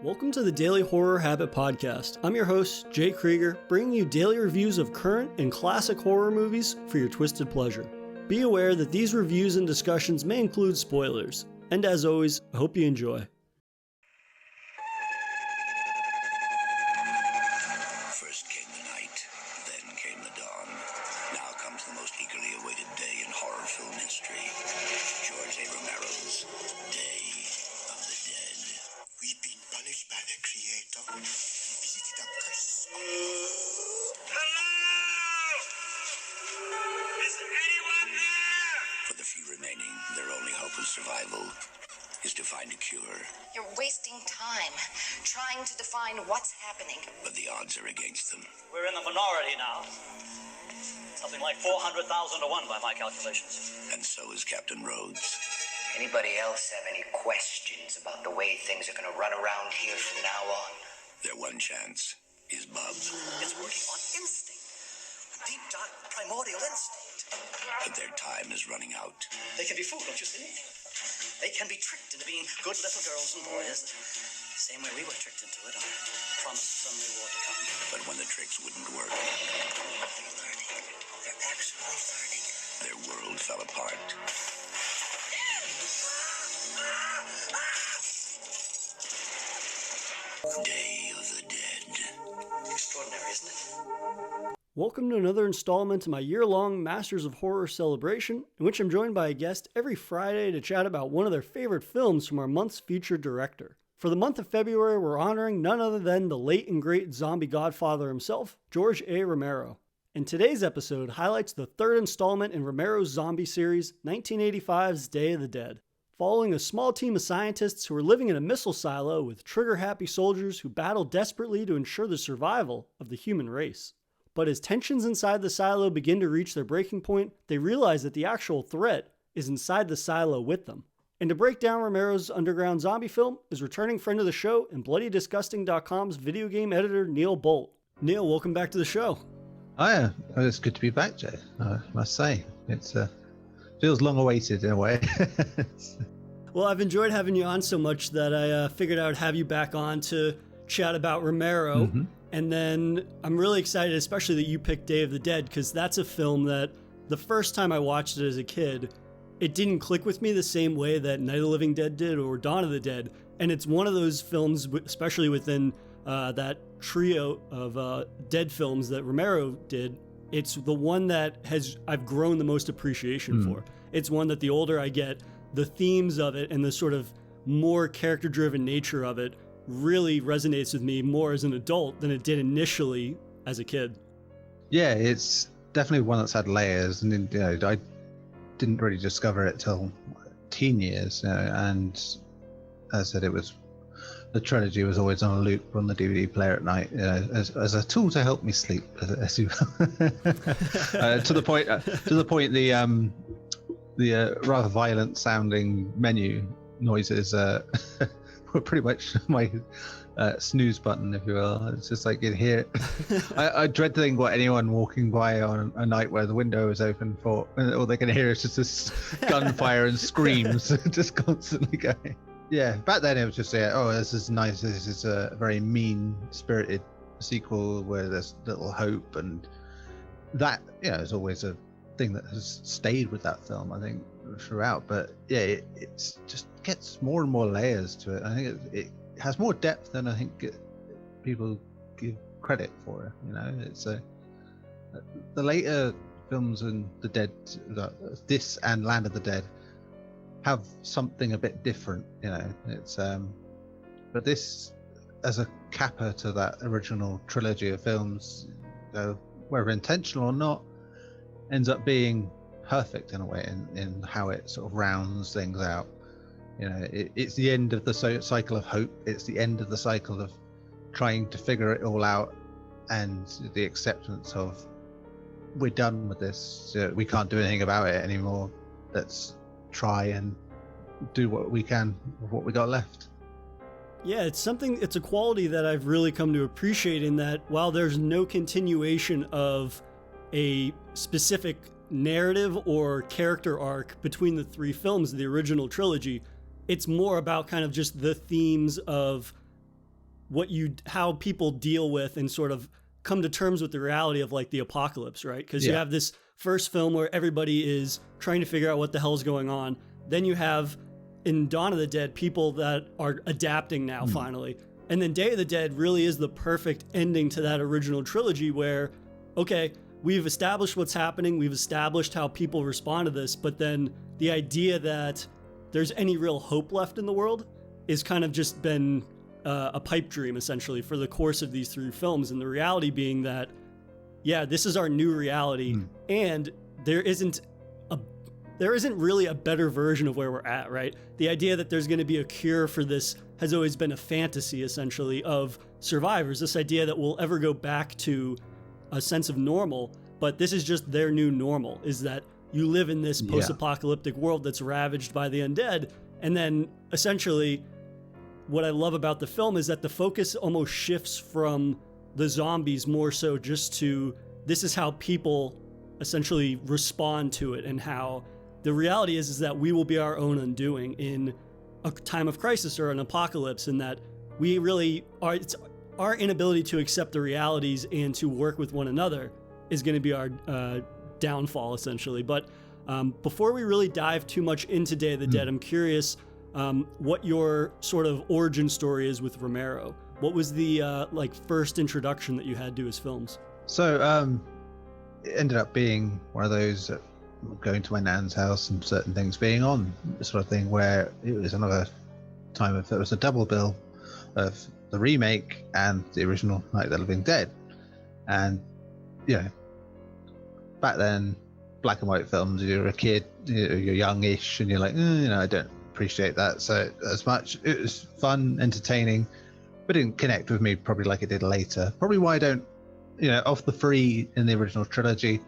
Welcome to the Daily Horror Habit Podcast. I'm your host, Jay Krieger, bringing you daily reviews of current and classic horror movies for your twisted pleasure. Be aware that these reviews and discussions may include spoilers. And as always, I hope you enjoy. First came the night, then came the dawn. Now comes the most eagerly awaited day in horror film history. George A. Romero's Day of the Dead. We've been punished by the Creator. We visited a curse. Hello! Is anyone there? For the few remaining, their only hope of survival is to find a cure. You're wasting time trying to define what's happening. But the odds are against them. We're in the minority now. Something like 400,000 to 1 by my calculations. And so is Captain Rhodes. Anybody else have any questions about the way things are going to run around here from now on? Their one chance is Bub. It's working on instinct. A deep, dark, primordial instinct. But their time is running out. They can be fooled, don't you see? They can be tricked into being good little girls and boys. Same way we were tricked into it. I promised some reward to come. But when the tricks wouldn't work, They're learning. They're actually learning. their world fell apart. Day of the Dead. Extraordinary, isn't it? Welcome to another installment of my year-long Masters of Horror celebration, in which I'm joined by a guest every Friday to chat about one of their favorite films from our month's featured director. For the month of February, we're honoring none other than the late and great zombie godfather himself, George A. Romero. And today's episode highlights the third installment in Romero's zombie series, 1985's Day of the Dead. Following a small team of scientists who are living in a missile silo with trigger-happy soldiers who battle desperately to ensure the survival of the human race. But as tensions inside the silo begin to reach their breaking point, they realize that the actual threat is inside the silo with them. And to break down Romero's underground zombie film is returning friend of the show and BloodyDisgusting.com's video game editor Neil Bolt. Neil, welcome back to the show. Oh yeah, it's good to be back, Jay. I must say, it's feels long awaited in a way. Well, I've enjoyed having you on so much that I figured I would have you back on to chat about Romero. Mm-hmm. And then I'm really excited, especially that you picked Day of the Dead, because that's a film that the first time I watched it as a kid, it didn't click with me the same way that Night of the Living Dead did or Dawn of the Dead. And it's one of those films, especially within that trio of Dead films that Romero did, it's the one that I've grown the most appreciation for. It's one that the older I get, the themes of it and the sort of more character-driven nature of it really resonates with me more as an adult than it did initially as a kid. Yeah, it's definitely one that's had layers, and I didn't really discover it till teen years, and as I said, the trilogy was always on a loop on the DVD player at night, as a tool to help me sleep, as you to the point the rather violent sounding menu noises were pretty much my snooze button, if you will. It's just like you'd hear it. I dread to think what anyone walking by on a night where the window is open for, all they can hear is just this gunfire and screams just constantly going. Yeah, back then it was just this is nice. This is a very mean-spirited sequel where there's little hope, and that is always a thing that has stayed with that film, I think, throughout. But yeah, it's just gets more and more layers to it. I think it has more depth than I think people give credit for. It's the later films in the Dead, this and Land of the Dead, have something a bit different. It's but this, as a capper to that original trilogy of films, whether intentional or not, ends up being perfect in a way in how it sort of rounds things out. It's the end of the cycle of hope. It's the end of the cycle of trying to figure it all out, and the acceptance of we're done with this. We can't do anything about it anymore. Let's try and do what we can with what we got left. Yeah, it's a quality that I've really come to appreciate, in that while there's no continuation of a specific narrative or character arc between the three films of the original trilogy, it's more about kind of just the themes of how people deal with and sort of come to terms with the reality of like the apocalypse, right? Because you have this first film where everybody is trying to figure out what the hell's going on. Then you have in Dawn of the Dead people that are adapting now finally. And then Day of the Dead really is the perfect ending to that original trilogy where, okay, we've established what's happening, we've established how people respond to this, but then the idea that there's any real hope left in the world is kind of just been a pipe dream essentially for the course of these 3 films. And the reality being that, yeah, this is our new reality, and there isn't really a better version of where we're at, right? The idea that there's going to be a cure for this has always been a fantasy, essentially, of survivors. This idea that we'll ever go back to a sense of normal, but this is just their new normal, is that you live in this post-apocalyptic world that's ravaged by the undead. And then, essentially, what I love about the film is that the focus almost shifts from the zombies more so just to this is how people essentially respond to it, and how the reality is that we will be our own undoing in a time of crisis or an apocalypse, and that we really are, it's our inability to accept the realities and to work with one another is going to be our downfall, essentially. But before we really dive too much into Day of the Dead, I'm curious what your sort of origin story is with Romero. What was the first introduction that you had to his films? So it ended up being one of those going to my nan's house and certain things being on, the sort of thing where it was another time if there was a double bill of the remake and the original Night of the Living Dead. And back then, black and white films, you're a kid, you're youngish, and you're like, I don't appreciate that so as much. It was fun, entertaining, but didn't connect with me probably like it did later. Probably why I don't, of the 3 in the original trilogy,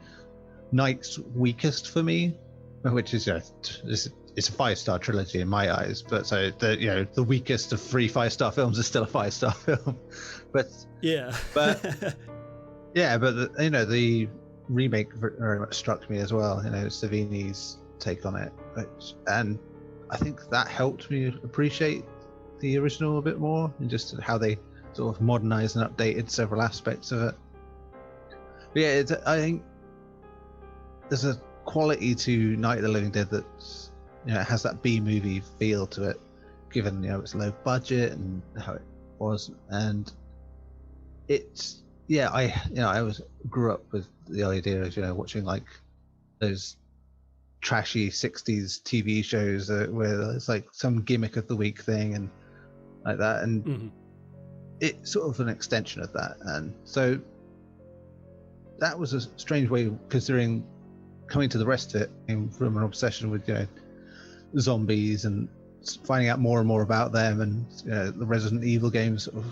Night's weakest for me, which is it's a 5-star trilogy in my eyes, but so the weakest of 3 5-star films is still a 5-star film. But the remake very much struck me as well, Savini's take on it, and I think that helped me appreciate the original a bit more, and just how they sort of modernized and updated several aspects of it. But I think there's a quality to Night of the Living Dead that it has that B-movie feel to it, given it's low budget and how it was. And it's I grew up with the idea of watching like those trashy 60s TV shows where it's like some gimmick of the week thing and like that, and it's sort of an extension of that. And so that was a strange way, considering coming to the rest of it came from an obsession with zombies and finding out more and more about them, and the Resident Evil games sort of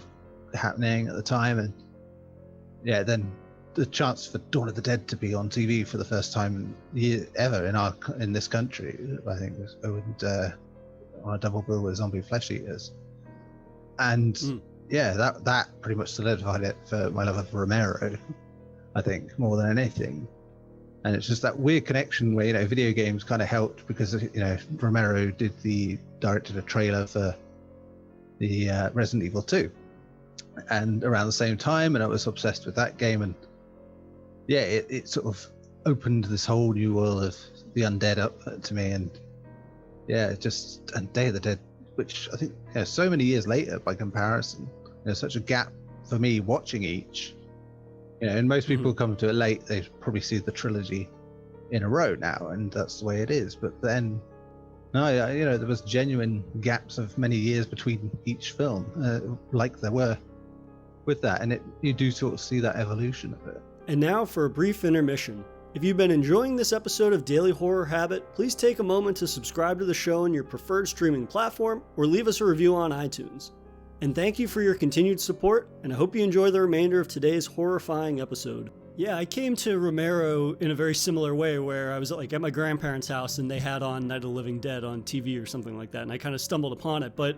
happening at the time, and then the chance for Dawn of the Dead to be on TV for the first time ever in this country, I think, was owned on a double bill with Zombie Flesh Eaters, and that pretty much solidified it for my love of Romero, I think, more than anything. And it's just that weird connection where video games kind of helped, because Romero directed a trailer for the Resident Evil 2, and around the same time, and I was obsessed with that game, and it sort of opened this whole new world of the undead up to me, and and Day of the Dead, which I think so many years later by comparison, such a gap for me watching each. And most people come to it late. They probably see the trilogy in a row now, and that's the way it is. But then, there was genuine gaps of many years between each film, like there were with that, and you do sort of see that evolution of it. And now for a brief intermission. If you've been enjoying this episode of Daily Horror Habit, please take a moment to subscribe to the show on your preferred streaming platform, or leave us a review on iTunes. And thank you for your continued support, and I hope you enjoy the remainder of today's horrifying episode. Yeah, I came to Romero in a very similar way, where I was at my grandparents' house and they had on Night of the Living Dead on TV or something like that, and I kind of stumbled upon it. But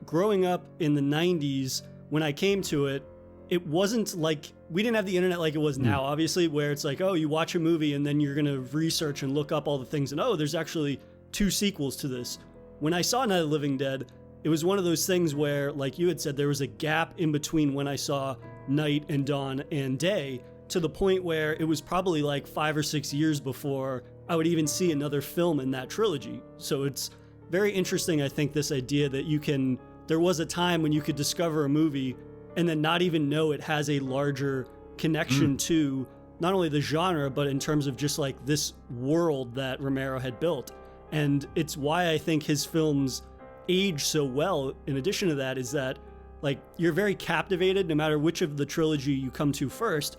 growing up in the 90s, when I came to it, it wasn't like, we didn't have the internet like it was now, obviously, where it's like, oh, you watch a movie and then you're going to research and look up all the things, and there's actually 2 sequels to this. When I saw Night of the Living Dead, it was one of those things where, like you had said, there was a gap in between when I saw Night and Dawn and Day, to the point where it was probably like 5 or 6 years before I would even see another film in that trilogy. So it's very interesting, I think, this idea that there was a time when you could discover a movie and then not even know it has a larger connection to not only the genre, but in terms of just like this world that Romero had built. And it's why I think his films age so well. In addition to that, is that like you're very captivated no matter which of the trilogy you come to first.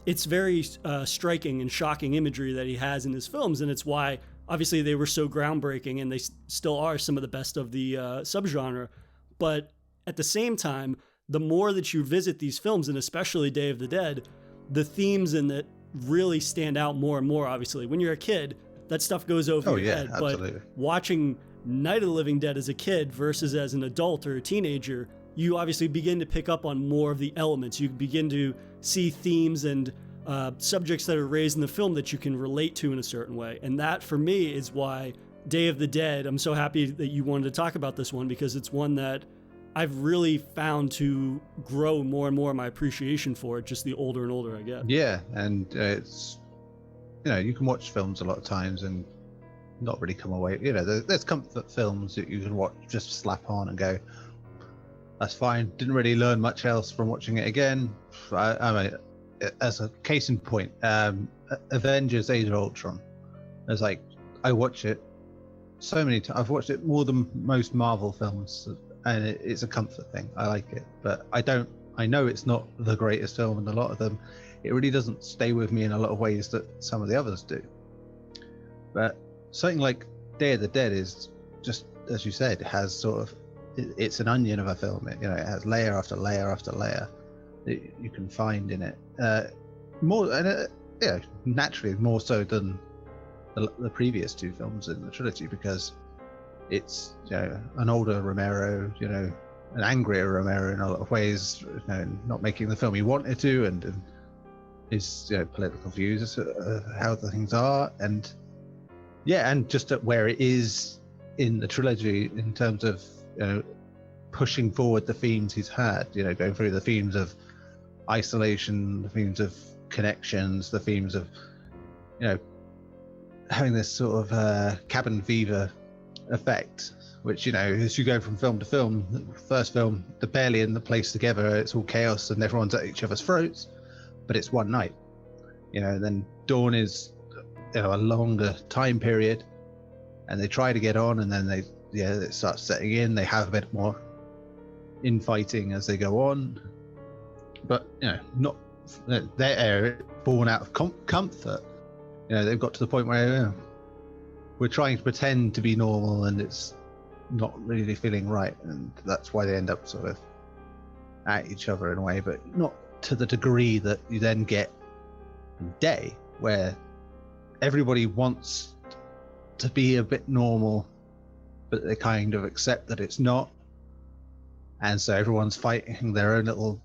It's very striking and shocking imagery that he has in his films, and it's why obviously they were so groundbreaking, and they still are some of the best of the subgenre. But at the same time, the more that you visit these films, and especially Day of the Dead, the themes in that really stand out more and more. Obviously, when you're a kid, that stuff goes over your head. Absolutely. But watching Night of the Living Dead as a kid versus as an adult or a teenager, you obviously begin to pick up on more of the elements. You begin to see themes and subjects that are raised in the film that you can relate to in a certain way. And that, for me, is why Day of the Dead, I'm so happy that you wanted to talk about this one, because it's one that I've really found to grow more and more my appreciation for it, just the older and older I get. Yeah, and it's, you can watch films a lot of times and not really come away. There's comfort films that you can watch, just slap on and go, that's fine. Didn't really learn much else from watching it again. I mean, as a case in point, Avengers: Age of Ultron. It's like, I watch it so many times. I've watched it more than most Marvel films, and it's a comfort thing. I like it, but I know it's not the greatest film in a lot of them. It really doesn't stay with me in a lot of ways that some of the others do. But something like Day of the Dead is just, as you said, it has sort of, it's an onion of a film. It has layer after layer after layer that you can find in it. More, and naturally more so than the previous two films in the trilogy, because it's an older Romero, an angrier Romero in a lot of ways, not making the film he wanted to, and his political views of how the things are, and just at where it is in the trilogy in terms of pushing forward the themes he's had, going through the themes of isolation, the themes of connections, the themes of having this sort of cabin fever effect, which as you go from film to film, the first film, they're barely in the place together, it's all chaos and everyone's at each other's throats, but it's one night. Then Dawn is a longer time period, and they try to get on, and then it starts setting in. They have a bit more infighting as they go on, but not they're born out of comfort. They've got to the point where we're trying to pretend to be normal, and it's not really feeling right, and that's why they end up sort of at each other in a way, but not to the degree that you then get in Day, where everybody wants to be a bit normal, but they kind of accept that it's not, and so everyone's fighting their own little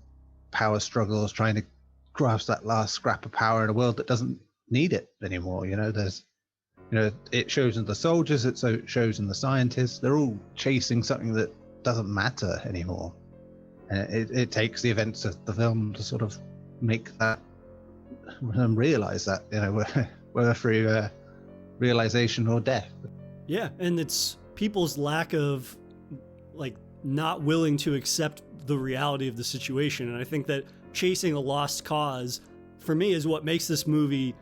power struggles, trying to grasp that last scrap of power in a world that doesn't need it anymore. There's it shows in the soldiers, it shows in the scientists. They're all chasing something that doesn't matter anymore, and it takes the events of the film to sort of make that and realize that whether through realization or death. Yeah, and it's people's lack of not willing to accept the reality of the situation, and I think that chasing a lost cause for me is what makes this movie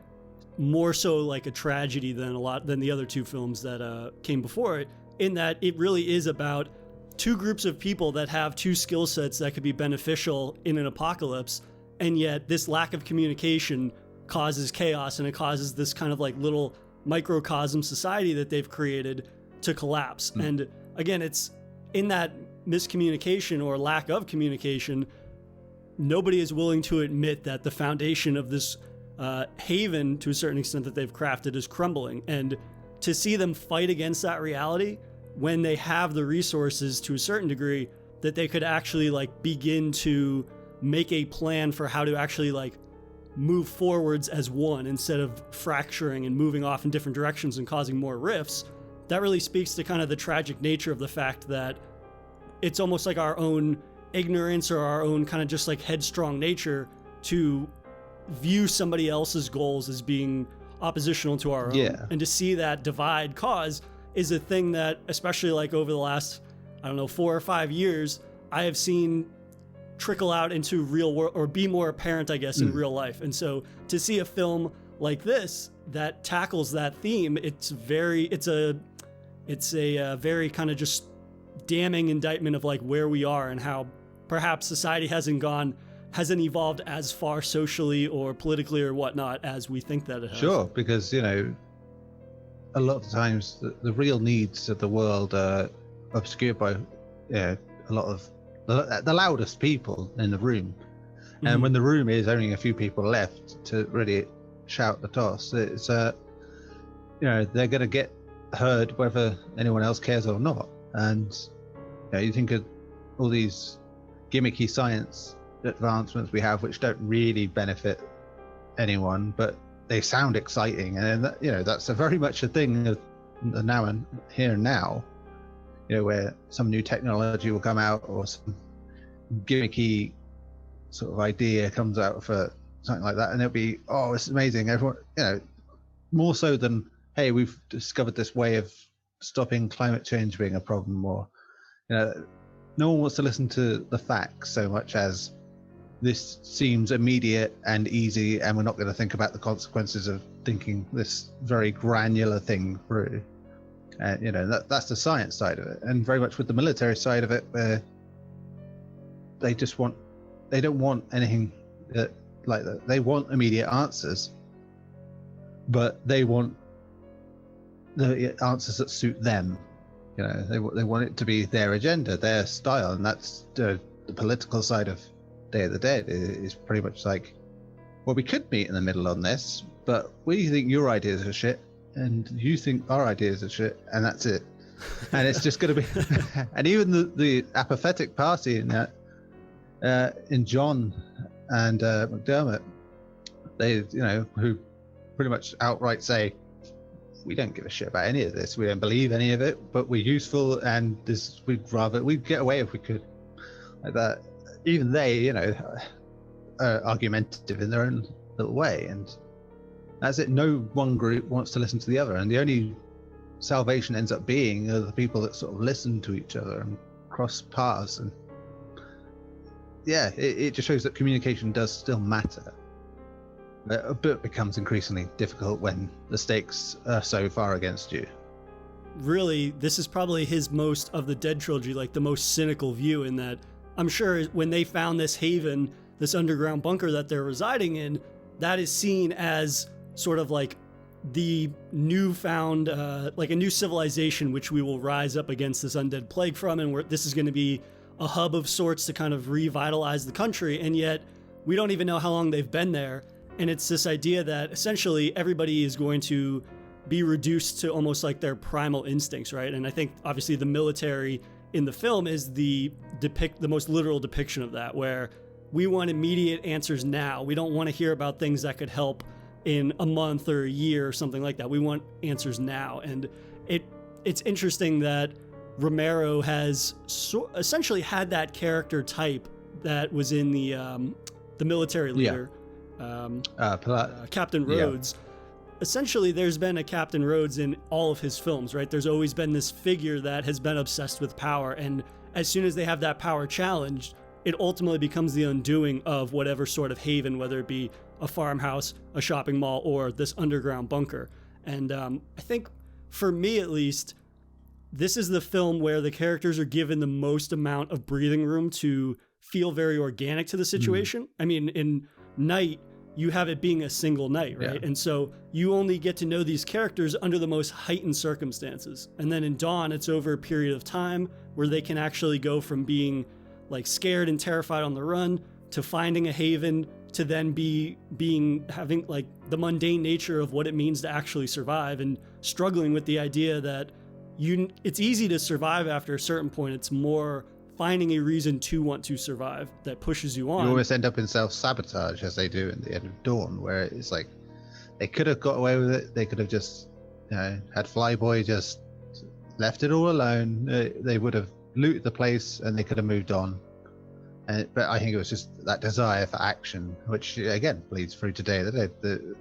more so like a tragedy than the other two films that came before it, in that it really is about two groups of people that have two skill sets that could be beneficial in an apocalypse, and yet this lack of communication causes chaos, and it causes this kind of little microcosm society that they've created to collapse. And again, it's in that miscommunication or lack of communication, nobody is willing to admit that the foundation of this haven, to a certain extent, that they've crafted is crumbling. And to see them fight against that reality when they have the resources to a certain degree that they could actually begin to make a plan for how to actually move forwards as one instead of fracturing and moving off in different directions and causing more rifts, that really speaks to kind of the tragic nature of the fact that it's almost like our own ignorance or our own kind of just like headstrong nature to view somebody else's goals as being oppositional to our own. Yeah. And to see that divide cause is a thing that, especially like over the last, I don't know, 4 or 5 years, I have seen trickle out into real world, or be more apparent, I guess, in real life. And so to see a film like this that tackles that theme, it's a very kind of just damning indictment of like where we are and how perhaps society hasn't evolved as far socially or politically or whatnot as we think that it has. Sure, because, you know, a lot of the times the real needs of the world are obscured by a lot of the loudest people in the room. And when the room is only a few people left to really shout the toss, it's you know, they're going to get heard whether anyone else cares or not. And you know, you think of all these gimmicky science advancements we have which don't really benefit anyone, but they sound exciting, and you know, that's a very much a thing of the now and here and now, you know, where some new technology will come out or some gimmicky sort of idea comes out for something like that, and it'll be, oh, it's amazing. Everyone, you know, more so than, hey, we've discovered this way of stopping climate change being a problem, or, you know, no one wants to listen to the facts so much as this seems immediate and easy, and we're not going to think about the consequences of thinking this very granular thing through. And you know, that's the science side of it. And very much with the military side of it, where they don't want anything like that. They want immediate answers, but they want the answers that suit them. You know, they want it to be their agenda, their style, and that's the political side of Day of the Dead is pretty much like, well, we could meet in the middle on this, but we think your ideas are shit, and you think our ideas are shit, and that's it. And it's just going to be, and even the apathetic party in that, in John and McDermott, they, you know, who pretty much outright say, we don't give a shit about any of this, we don't believe any of it, but we're useful, and we'd get away if we could, like that. Even they, you know, are argumentative in their own little way, and that's it. No one group wants to listen to the other, and the only salvation ends up being are the people that sort of listen to each other and cross paths. And yeah, it just shows that communication does still matter, but it becomes increasingly difficult when the stakes are so far against you. Really, this is probably his most of the Dead trilogy, like the most cynical view, in that I'm sure when they found this haven, this underground bunker that they're residing in, that is seen as sort of like the newfound, like a new civilization, which we will rise up against this undead plague from, and this is going to be a hub of sorts to kind of revitalize the country. And yet we don't even know how long they've been there. And it's this idea that essentially everybody is going to be reduced to almost like their primal instincts, right? And I think obviously the military in the film is the most literal depiction of that, where we want immediate answers now. We don't want to hear about things that could help in a month or a year or something like that. We want answers now. And it's interesting that Romero has essentially had that character type that was in the military leader, Captain Rhodes. Yeah. Essentially, there's been a Captain Rhodes in all of his films, right? There's always been this figure that has been obsessed with power, and as soon as they have that power challenged, it ultimately becomes the undoing of whatever sort of haven, whether it be a farmhouse, a shopping mall, or this underground bunker. And I think, for me at least, this is the film where the characters are given the most amount of breathing room to feel very organic to the situation. I mean, in Night, you have it being a single night, right? Yeah. And so you only get to know these characters under the most heightened circumstances. And then in Dawn, it's over a period of time where they can actually go from being like scared and terrified on the run to finding a haven, to then having like the mundane nature of what it means to actually survive, and struggling with the idea that it's easy to survive after a certain point. It's more finding a reason to want to survive that pushes you on. You almost end up in self-sabotage, as they do in the end of Dawn, where it's like they could have got away with it. They could have just, you know, had Flyboy just left it all alone. They would have looted the place and they could have moved on. But I think it was just that desire for action, which again bleeds through today.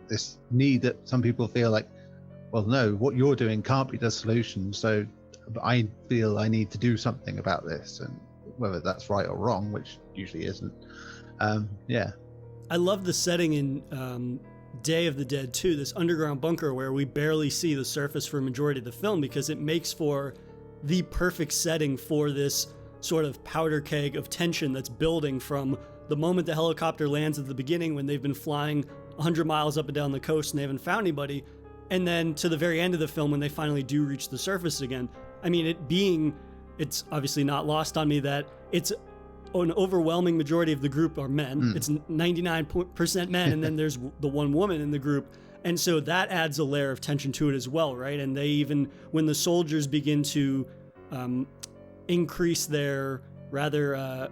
This need that some people feel like, well, no, what you're doing can't be the solution. So I feel I need to do something about this, and whether that's right or wrong, which usually isn't. Yeah. I love the setting in Day of the Dead 2, this underground bunker where we barely see the surface for a majority of the film, because it makes for the perfect setting for this sort of powder keg of tension that's building from the moment the helicopter lands at the beginning, when they've been flying 100 miles up and down the coast and they haven't found anybody, and then to the very end of the film when they finally do reach the surface again. I mean, it's obviously not lost on me that it's an overwhelming majority of the group are men. It's 99% men, and then there's the one woman in the group. And so that adds a layer of tension to it as well, right? And they even, when the soldiers begin to increase their rather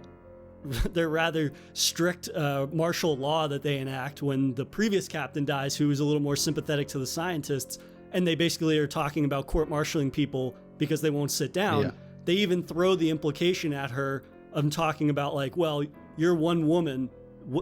strict martial law that they enact when the previous captain dies, who was a little more sympathetic to the scientists, and they basically are talking about court-martialing people because they won't sit down. Yeah. They even throw the implication at her of talking about, like, well, you're one woman,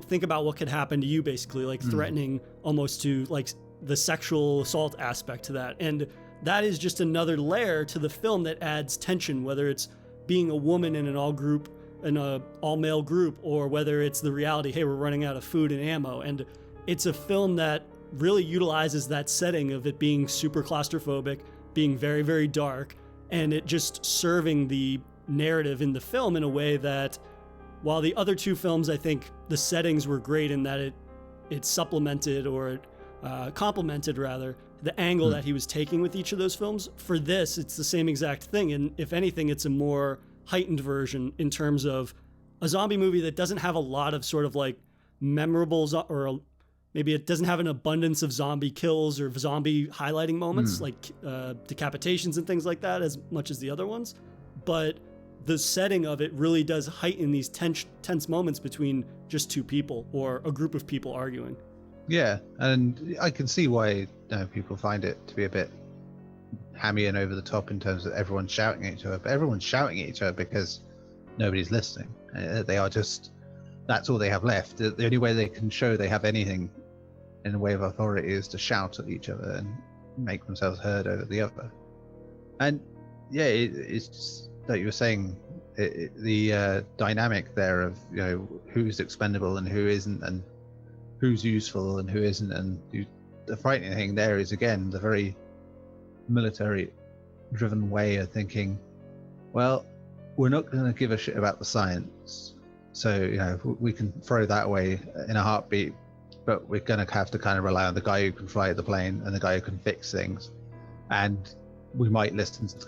think about what could happen to you, basically, like threatening almost to like the sexual assault aspect to that. And that is just another layer to the film that adds tension, whether it's being a woman in an all-male group, or whether it's the reality, hey, we're running out of food and ammo. And it's a film that really utilizes that setting of it being super claustrophobic, being very, very dark, and it just serving the narrative in the film in a way that, while the other two films, I think the settings were great in that it supplemented, or complemented rather, the angle that he was taking with each of those films. For this, it's the same exact thing, and if anything, it's a more heightened version in terms of a zombie movie that doesn't have a lot of sort of like memorable, or maybe it doesn't have an abundance of zombie kills or zombie highlighting moments, like decapitations and things like that, as much as the other ones. But the setting of it really does heighten these tense moments between just two people or a group of people arguing. Yeah, and I can see why people find it to be a bit hammy and over the top in terms of everyone shouting at each other. But everyone's shouting at each other because nobody's listening. They are just, that's all they have left. The only way they can show they have anything in the way of authority is to shout at each other and make themselves heard over the other. And yeah, it's just, like you were saying, the dynamic there of who's expendable and who isn't, and who's useful and who isn't, and the frightening thing there is, again, the very military-driven way of thinking. Well, we're not going to give a shit about the science, so we can throw that away in a heartbeat, but we're going to have to kind of rely on the guy who can fly the plane and the guy who can fix things, and we might listen to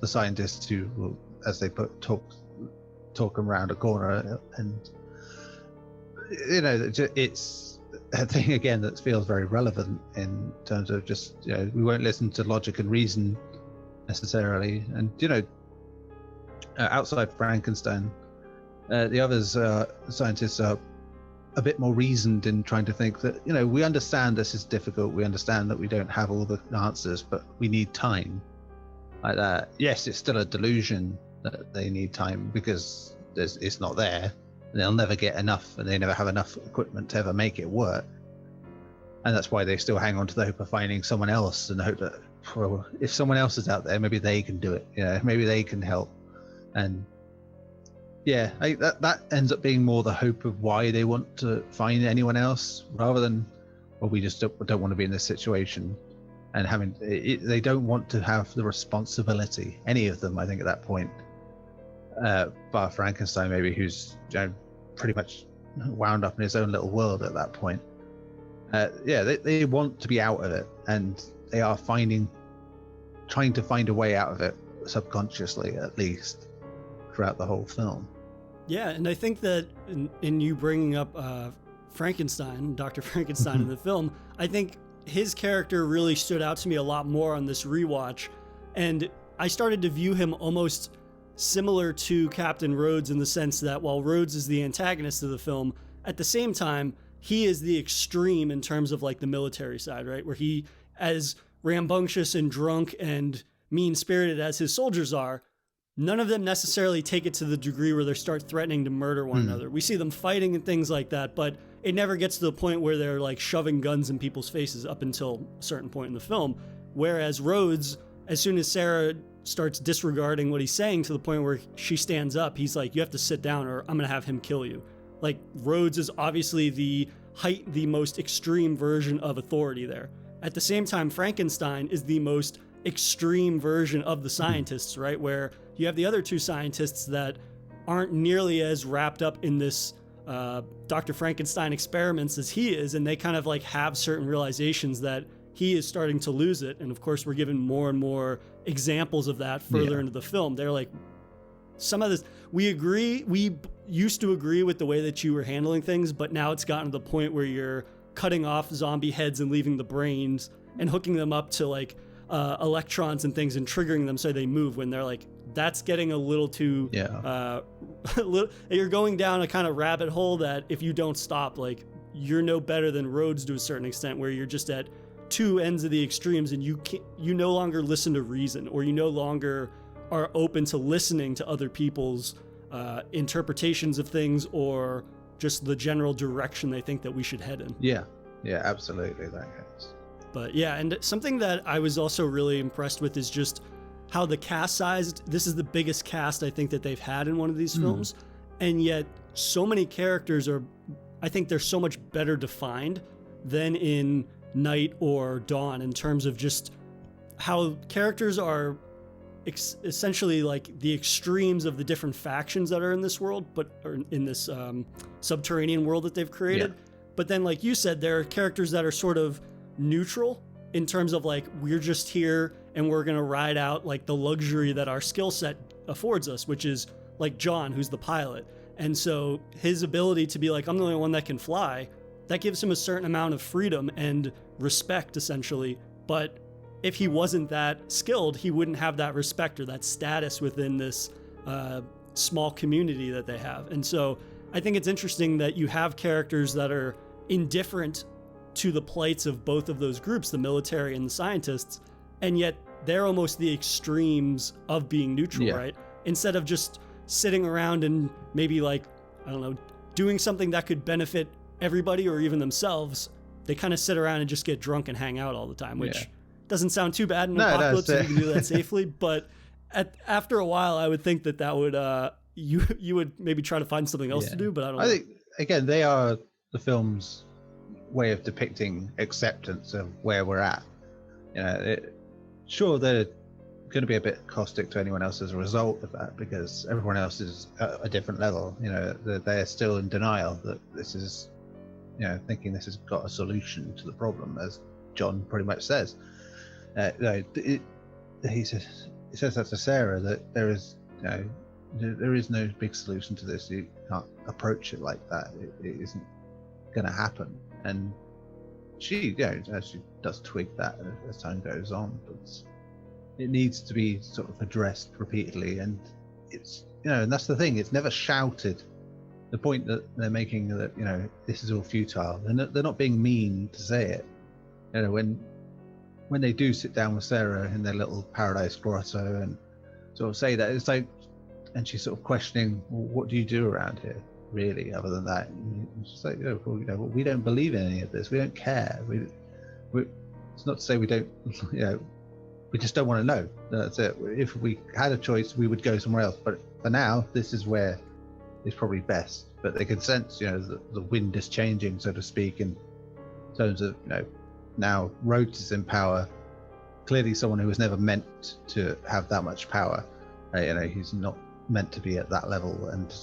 the scientists who will, as they talk them around a corner, and it's a thing again that feels very relevant in terms of just we won't listen to logic and reason necessarily. And outside Frankenstein, the others scientists are a bit more reasoned in trying to think that we understand this is difficult, we understand that we don't have all the answers, but we need time. Like that. Yes, it's still a delusion that they need time because it's not there. They'll never get enough, and they never have enough equipment to ever make it work. And that's why they still hang on to the hope of finding someone else, and the hope that, well, if someone else is out there, maybe they can do it. Maybe they can help. And yeah, that ends up being more the hope of why they want to find anyone else, rather than, well, we just don't want to be in this situation. And they don't want to have the responsibility, any of them, I think, at that point. Bar Frankenstein, maybe, who's pretty much wound up in his own little world at that point. They want to be out of it, and they are trying to find a way out of it, subconsciously at least, throughout the whole film. Yeah, and I think that in you bringing up Frankenstein, Dr. Frankenstein in the film, I think his character really stood out to me a lot more on this rewatch, and I started to view him almost similar to Captain Rhodes in the sense that while Rhodes is the antagonist of the film, at the same time, he is the extreme in terms of like the military side, right? Where he, as rambunctious and drunk and mean-spirited as his soldiers are, none of them necessarily take it to the degree where they start threatening to murder one another. We see them fighting and things like that, but it never gets to the point where they're like shoving guns in people's faces up until a certain point in the film. Whereas Rhodes, as soon as Sarah starts disregarding what he's saying to the point where she stands up, he's like, you have to sit down or I'm going to have him kill you. Like, Rhodes is obviously the most extreme version of authority there. At the same time, Frankenstein is the most extreme version of the scientists, right? Where you have the other two scientists that aren't nearly as wrapped up in this Dr. Frankenstein experiments as he is, and they kind of like have certain realizations that he is starting to lose it. And of course, we're given more and more examples of that further into the film. They're like, some of this, we used to agree with the way that you were handling things, but now it's gotten to the point where you're cutting off zombie heads and leaving the brains and hooking them up to like electrons and things and triggering them so they move, when they're like, that's getting a little too you're going down a kind of rabbit hole that if you don't stop, like, you're no better than Rhodes to a certain extent, where you're just at two ends of the extremes and you no longer listen to reason, or you no longer are open to listening to other people's interpretations of things, or just the general direction they think that we should head in. Yeah, absolutely, that case. But yeah, and something that I was also really impressed with is just how the cast size, this is the biggest cast I think that they've had in one of these films, and yet so many characters I think they're so much better defined than in Night or Dawn, in terms of just how characters are essentially like the extremes of the different factions that are in this world, or in this subterranean world that they've created. But then, like you said, there are characters that are sort of neutral in terms of like, we're just here and we're going to ride out like the luxury that our skill set affords us, which is like John, who's the pilot. And so his ability to be like, I'm the only one that can fly, that gives him a certain amount of freedom and respect, essentially. But if he wasn't that skilled, he wouldn't have that respect or that status within this small community that they have. And so I think it's interesting that you have characters that are indifferent to the plights of both of those groups, the military and the scientists, and yet they're almost the extremes of being neutral, right? Instead of just sitting around and maybe like, I don't know, doing something that could benefit everybody or even themselves, they kind of sit around and just get drunk and hang out all the time, which doesn't sound too bad in an apocalypse if you can do that safely. But after a while, I would think that would you would maybe try to find something else to do. But I think again, they are the film's way of depicting acceptance of where we're at. You know, sure, they're going to be a bit caustic to anyone else as a result of that, because everyone else is at a different level. You know, they're still in denial that this is, you know, thinking this has got a solution to the problem, as John pretty much says. He says that to Sarah, that there is no big solution to this. You can't approach it like that. It isn't going to happen. And she does twig that as time goes on, but it needs to be sort of addressed repeatedly. And it's, and that's the thing, it's never shouted. The point that they're making, that this is all futile, they're not being mean to say it. When they do sit down with Sarah in their little paradise grotto and sort of say that, it's like, and she's sort of questioning, well, what do you do around here, really, other than that? And she's like, we don't believe in any of this. We don't care. It's not to say we don't, we just don't want to know. That's it. If we had a choice, we would go somewhere else. But for now, this is where it's probably best. But they can sense, the wind is changing, so to speak, in terms of, now Rhodes is in power. Clearly someone who was never meant to have that much power. He's not meant to be at that level, and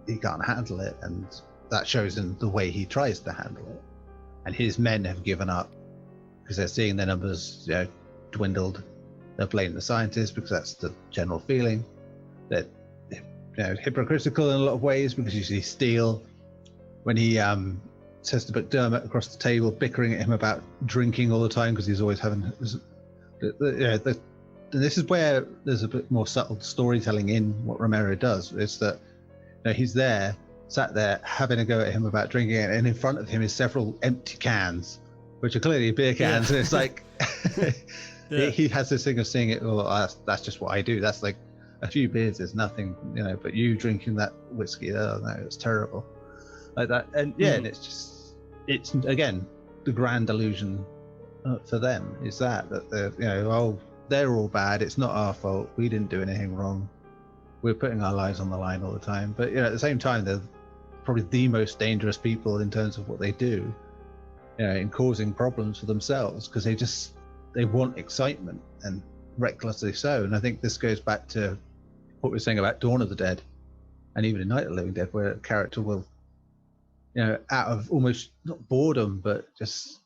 he can't handle it. And that shows in the way he tries to handle it. And his men have given up because they're seeing their numbers, dwindled. They're blaming the scientists because that's the general feeling. They're hypocritical in a lot of ways, because you see Steele when he says to McDermott across the table, bickering at him about drinking all the time because he's always having this is where there's a bit more subtle storytelling in what Romero does. It's that he's there, sat there, having a go at him about drinking, and in front of him is several empty cans, which are clearly beer cans. And it's like he has this thing of seeing it, well, that's just what I do. That's like a few beers is nothing, but you drinking that whiskey, oh no, it's terrible, like that. And and it's again the grand illusion for them is that they're all bad, it's not our fault, we didn't do anything wrong, we're putting our lives on the line all the time. But at the same time, they're probably the most dangerous people in terms of what they do, in causing problems for themselves, because they want excitement, and recklessly so. And I think this goes back to what we were saying about Dawn of the Dead, and even in Night of the Living Dead, where a character will, out of almost not boredom, but just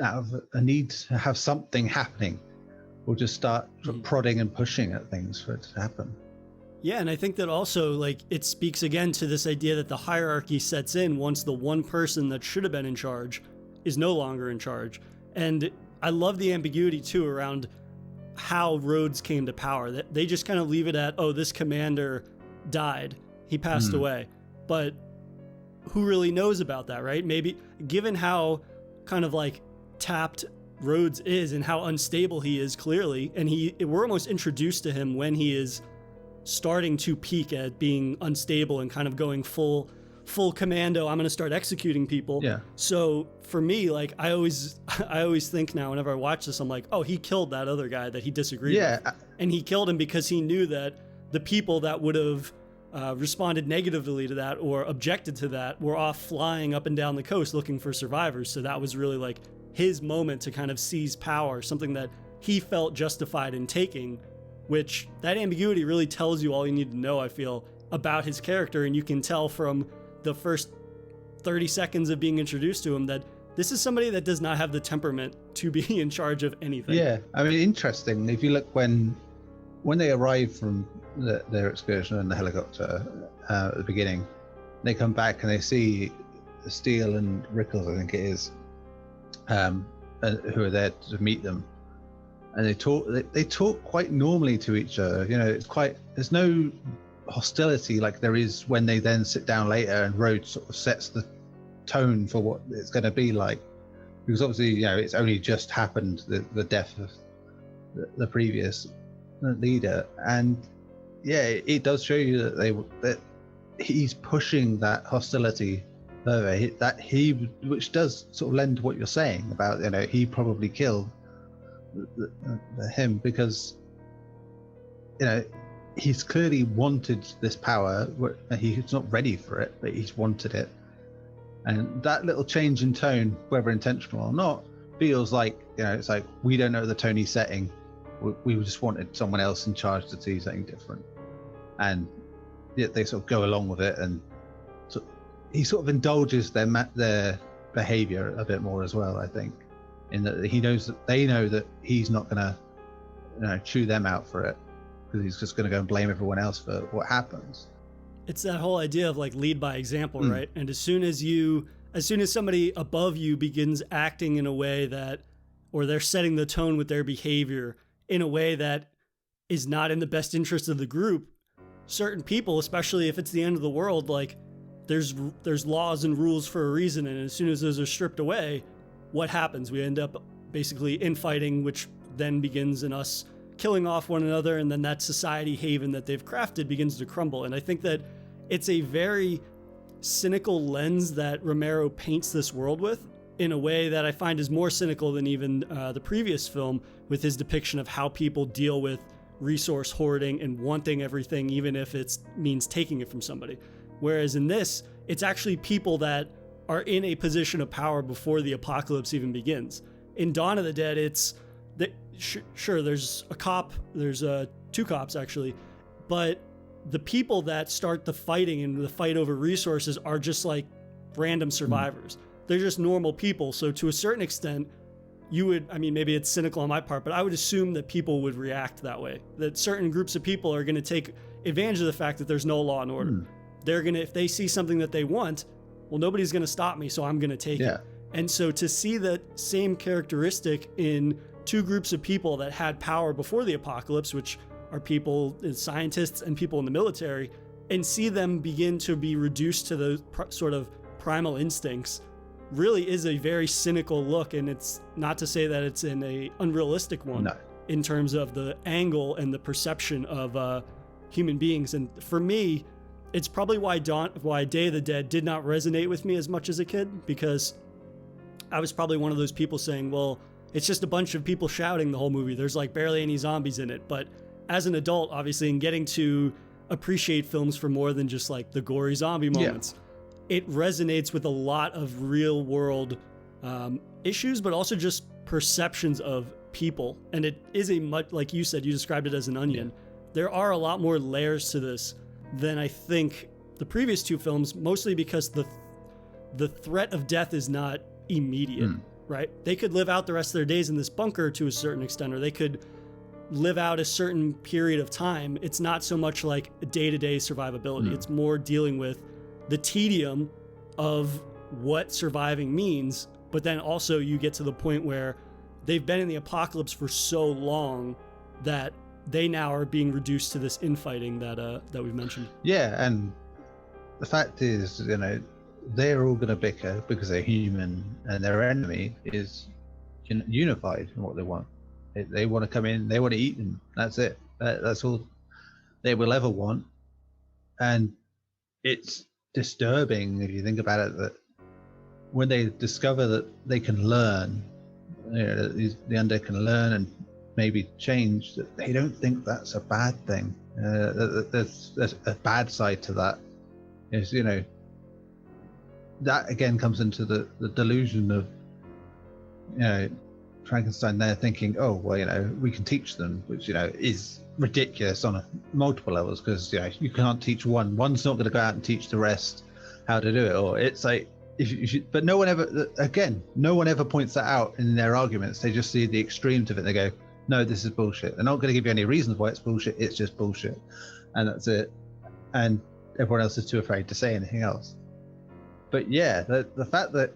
out of a need to have something happening, will just start prodding and pushing at things for it to happen. Yeah, and I think that also, it speaks again to this idea that the hierarchy sets in once the one person that should have been in charge is no longer in charge. And I love the ambiguity, too, around how Rhodes came to power. That they just kind of leave it at, this commander died, he passed away. But who really knows about that, right? Maybe, given how kind of tapped Rhodes is and how unstable he is, clearly, and we're almost introduced to him when he is starting to peak at being unstable and kind of going full commando, I'm going to start executing people. Yeah. So for me, I always think now whenever I watch this, I'm like, he killed that other guy that he disagreed with. And he killed him because he knew that the people that would have responded negatively to that or objected to that were off flying up and down the coast looking for survivors. So that was really his moment to kind of seize power, something that he felt justified in taking, which that ambiguity really tells you all you need to know, I feel, about his character. And you can tell from the first 30 seconds of being introduced to him that this is somebody that does not have the temperament to be in charge of anything. Yeah, I mean, interesting. If you look when they arrive from their excursion in the helicopter at the beginning, they come back and they see Steele and Rickles, I think it is, who are there to meet them, and they talk quite normally to each other. There's no hostility like there is when they then sit down later and Rhodes sort of sets the tone for what it's going to be like, because obviously it's only just happened, the death of the previous leader, and it does show you that he's pushing that hostility further, which does sort of lend to what you're saying about he probably killed him because he's clearly wanted this power. He's not ready for it, but he's wanted it. And that little change in tone, whether intentional or not, feels like, it's like, we don't know the tone he's setting. We just wanted someone else in charge to do something different. And yet they sort of go along with it. And so he sort of indulges their behavior a bit more as well, I think, in that he knows that they know that he's not going to chew them out for it, because he's just going to go and blame everyone else for what happens. It's that whole idea of lead by example, right? And as soon as somebody above you begins acting in a way that, or they're setting the tone with their behavior in a way that is not in the best interest of the group, certain people, especially if it's the end of the world, there's laws and rules for a reason. And as soon as those are stripped away, what happens? We end up basically infighting, which then begins in us killing off one another, and then that society haven that they've crafted begins to crumble. And I think that it's a very cynical lens that Romero paints this world with, in a way that I find is more cynical than even the previous film, with his depiction of how people deal with resource hoarding and wanting everything, even if it means taking it from somebody. Whereas in this, it's actually people that are in a position of power before the apocalypse even begins. In Dawn of the Dead, it's sure, there's a cop, there's two cops actually, but the people that start the fighting and the fight over resources are just random survivors. They're just normal people. So to a certain extent, maybe it's cynical on my part, but I would assume that people would react that way, that certain groups of people are going to take advantage of the fact that there's no law and order. They're going to, if they see something that they want, well, nobody's going to stop me, so I'm going to take it. And so to see that same characteristic in two groups of people that had power before the apocalypse, which are people, scientists and people in the military, and see them begin to be reduced to those sort of primal instincts, really is a very cynical look. And it's not to say that it's an unrealistic one in terms of the angle and the perception of human beings. And for me, it's probably why Day of the Dead did not resonate with me as much as a kid, because I was probably one of those people saying, well, it's just a bunch of people shouting the whole movie. There's like barely any zombies in it. But as an adult, obviously, and getting to appreciate films for more than just like the gory zombie moments, it resonates with a lot of real world issues, but also just perceptions of people. And it is a much, like you said, you described it as an onion. There are a lot more layers to this than I think the previous two films, mostly because the threat of death is not immediate, right? They could live out the rest of their days in this bunker to a certain extent, or they could live out a certain period of time. It's not so much like day-to-day survivability. It's more dealing with the tedium of what surviving means. But then also you get to the point where they've been in the apocalypse for so long that they now are being reduced to this infighting that we've mentioned. Yeah, and the fact is, you know, they're all going to bicker because they're human, and their enemy is unified in what they want. They want to come in, they want to eat them. That's it. That's all they will ever want. And it's disturbing if you think about it, that when they discover that they can learn, you know, the undead can learn and maybe change, that they don't think that's a bad thing. There's a bad side to that. Is, you know, that again comes into the delusion of, you know, Frankenstein there thinking, oh, well, you know, we can teach them, which, you know, is ridiculous on multiple levels, because, you know, you can't teach one's not going to go out and teach the rest how to do it. Or it's like, but no one ever points that out in their arguments. They just see the extremes of it and they go, no, this is bullshit. They're not going to give you any reasons why it's bullshit. It's just bullshit, and that's it. And everyone else is too afraid to say anything else. But yeah, the fact that,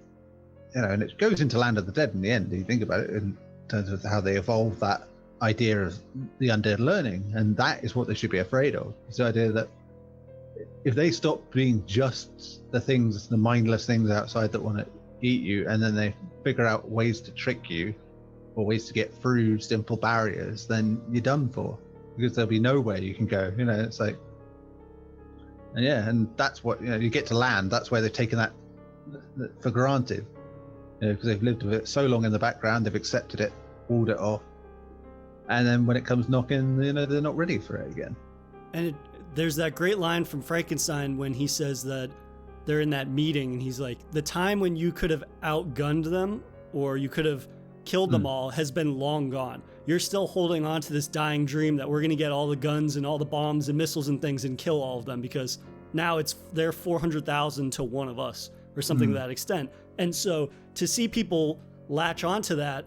you know, and it goes into Land of the Dead in the end, if you think about it, in terms of how they evolve that idea of the undead learning, and that is what they should be afraid of. It's the idea that if they stop being just the things, the mindless things outside that want to eat you, and then they figure out ways to trick you or ways to get through simple barriers, then you're done for, because there'll be nowhere you can go. You know, it's like, and yeah, and that's what, you know, you get to land, that's where they've taken that for granted, you know, because they've lived with it so long in the background, they've accepted it, walled it off, and then when it comes knocking, you know, they're not ready for it again. And there's that great line from Frankenstein when he says that they're in that meeting and he's like, the time when you could have outgunned them or you could have killed them all has been long gone. You're still holding on to this dying dream that we're going to get all the guns and all the bombs and missiles and things and kill all of them, because now they're 400,000 to one of us or something to that extent. And so to see people latch onto that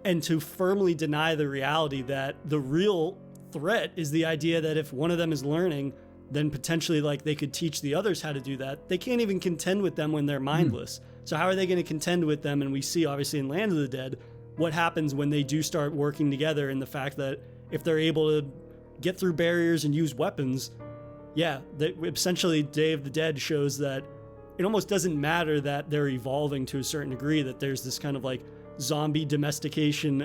and to firmly deny the reality that the real threat is the idea that if one of them is learning, then potentially like they could teach the others how to do that. They can't even contend with them when they're mindless. So how are they going to contend with them? And we see obviously in Land of the Dead what happens when they do start working together, and the fact that if they're able to get through barriers and use weapons, essentially Day of the Dead shows that it almost doesn't matter that they're evolving to a certain degree, that there's this kind of like zombie domestication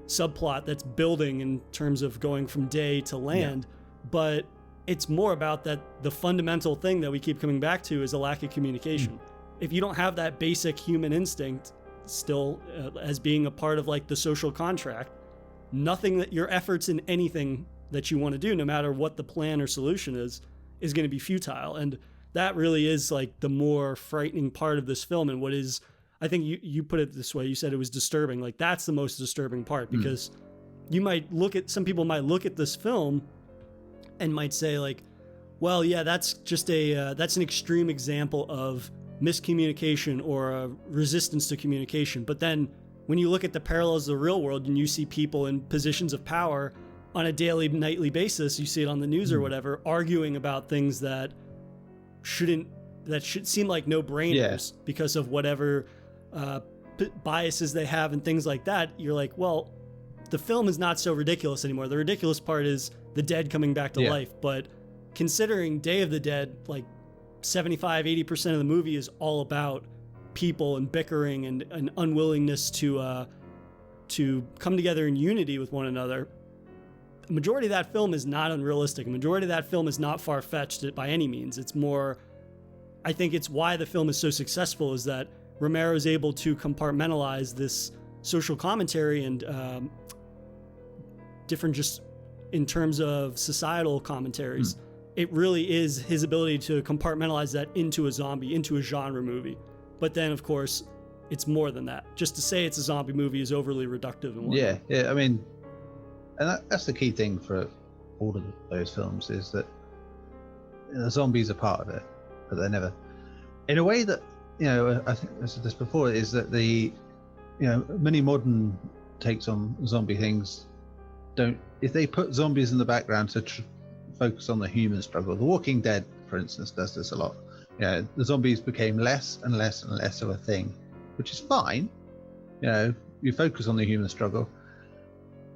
subplot that's building in terms of going from day to land. But it's more about that the fundamental thing that we keep coming back to is a lack of communication. If you don't have that basic human instinct still as being a part of like the social contract, nothing that your efforts in anything that you want to do, no matter what the plan or solution is going to be futile. And that really is like the more frightening part of this film. And what is, I think you put it this way, you said it was disturbing. Like that's the most disturbing part, because you might some people might look at this film and might say like, well, yeah, that's just that's an extreme example of miscommunication or a resistance to communication. But then when you look at the parallels of the real world and you see people in positions of power on a daily, nightly basis, you see it on the news or whatever, arguing about things that should seem like no-brainers because of whatever biases they have and things like that. You're like, well, the film is not so ridiculous anymore. The ridiculous part is the dead coming back to life. But considering Day of the Dead, like 75-80% of the movie is all about people and bickering and an unwillingness to come together in unity with one another. a majority of that film is not unrealistic. A majority of that film is not far-fetched by any means. It's more, I think it's why the film is so successful is that Romero is able to compartmentalize this social commentary and different just in terms of societal commentaries. It really is his ability to compartmentalize that into a zombie, into a genre movie. But then, of course, it's more than that. Just to say it's a zombie movie is overly reductive. And yeah. I mean, and that's the key thing for all of those films is that the zombies are part of it, but they're never, in a way that, I think I said this before, is that the, many modern takes on zombie things if they put zombies in the background to focus on the human struggle. The Walking Dead, for instance, does this a lot. The zombies became less and less and less of a thing, which is fine. You focus on the human struggle,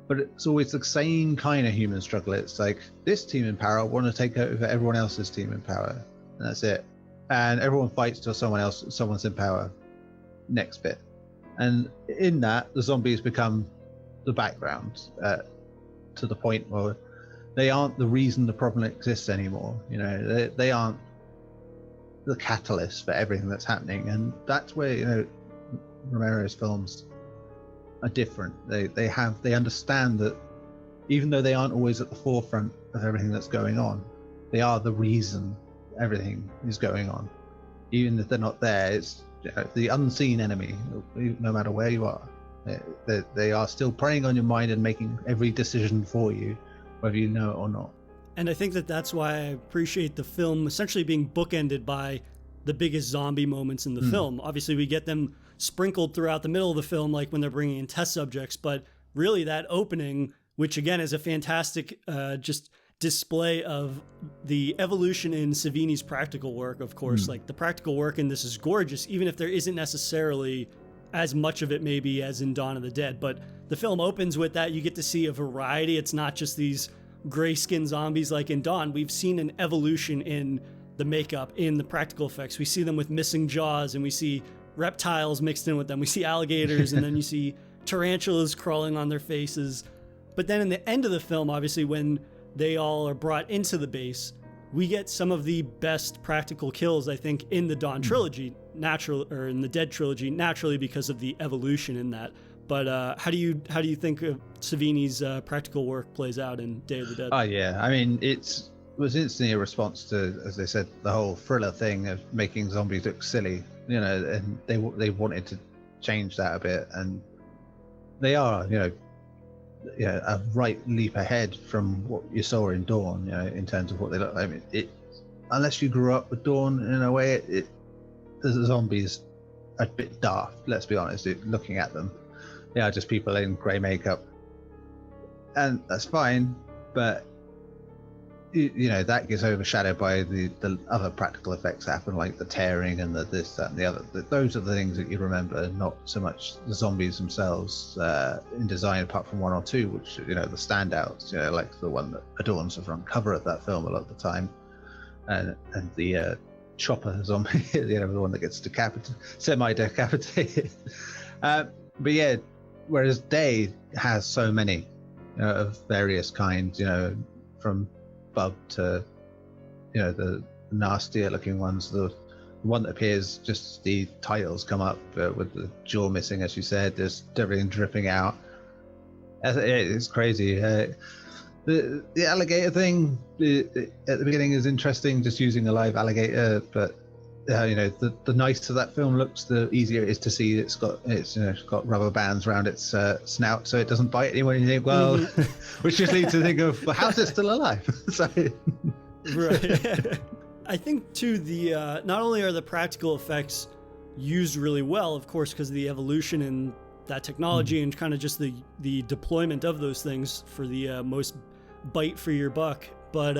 but it's always the same kind of human struggle. It's like this team in power want to take over everyone else's team in power, and that's it. And everyone fights till someone's in power. Next bit, and in that, the zombies become the background to the point where they aren't the reason the problem exists anymore. They aren't the catalyst for everything that's happening, and that's where Romero's films are different. They understand that even though they aren't always at the forefront of everything that's going on, they are the reason everything is going on. Even if they're not there, it's the unseen enemy. No matter where you are, they are still preying on your mind and making every decision for you, whether you know it or not. And I think that's why I appreciate the film essentially being bookended by the biggest zombie moments in the film. Obviously, we get them sprinkled throughout the middle of the film, like when they're bringing in test subjects, but really that opening, which again is a fantastic just display of the evolution in Savini's practical work, of course. Like the practical work in this is gorgeous, even if there isn't necessarily as much of it maybe as in Dawn of the Dead. But the film opens with that. You get to see a variety. It's not just these gray-skinned zombies like in Dawn. We've seen an evolution in the makeup, in the practical effects. We see them with missing jaws, and we see reptiles mixed in with them. We see alligators, and then you see tarantulas crawling on their faces. But then in the end of the film, obviously, when they all are brought into the base, we get some of the best practical kills, I think, in the Dawn trilogy, in the Dead trilogy, naturally because of the evolution in that. But how do you think Savini's practical work plays out in Day of the Dead? Oh yeah, I mean it was instantly a response to, as they said, the whole thriller thing of making zombies look silly, and they wanted to change that a bit, and they are, a right leap ahead from what you saw in Dawn, in terms of what they look like. I mean, unless you grew up with Dawn in a way, the zombies are a bit daft. Let's be honest. Looking at them, they are just people in grey makeup, and that's fine. But that gets overshadowed by the other practical effects that happen, like the tearing and the this, that, and the other. Those are the things that you remember, not so much the zombies themselves in design, apart from one or two, which the standouts, like the one that adorns the front cover of that film a lot of the time, and the chopper zombie, the one that gets semi-decapitated. But yeah, whereas Day has so many of various kinds, from bub to the nastier looking ones. The one that appears just the titles come up with the jaw missing, as you said. There's everything dripping out. It's crazy. The alligator thing at the beginning is interesting, just using a live alligator, but the nicer that film looks, the easier it is to see it's got rubber bands around its snout so it doesn't bite anyone. And you think, well, which just leads to think of, well, how's it still alive? Right. I think too, not only are the practical effects used really well, of course, because of the evolution in that technology and kind of just the deployment of those things for the most bite for your buck, but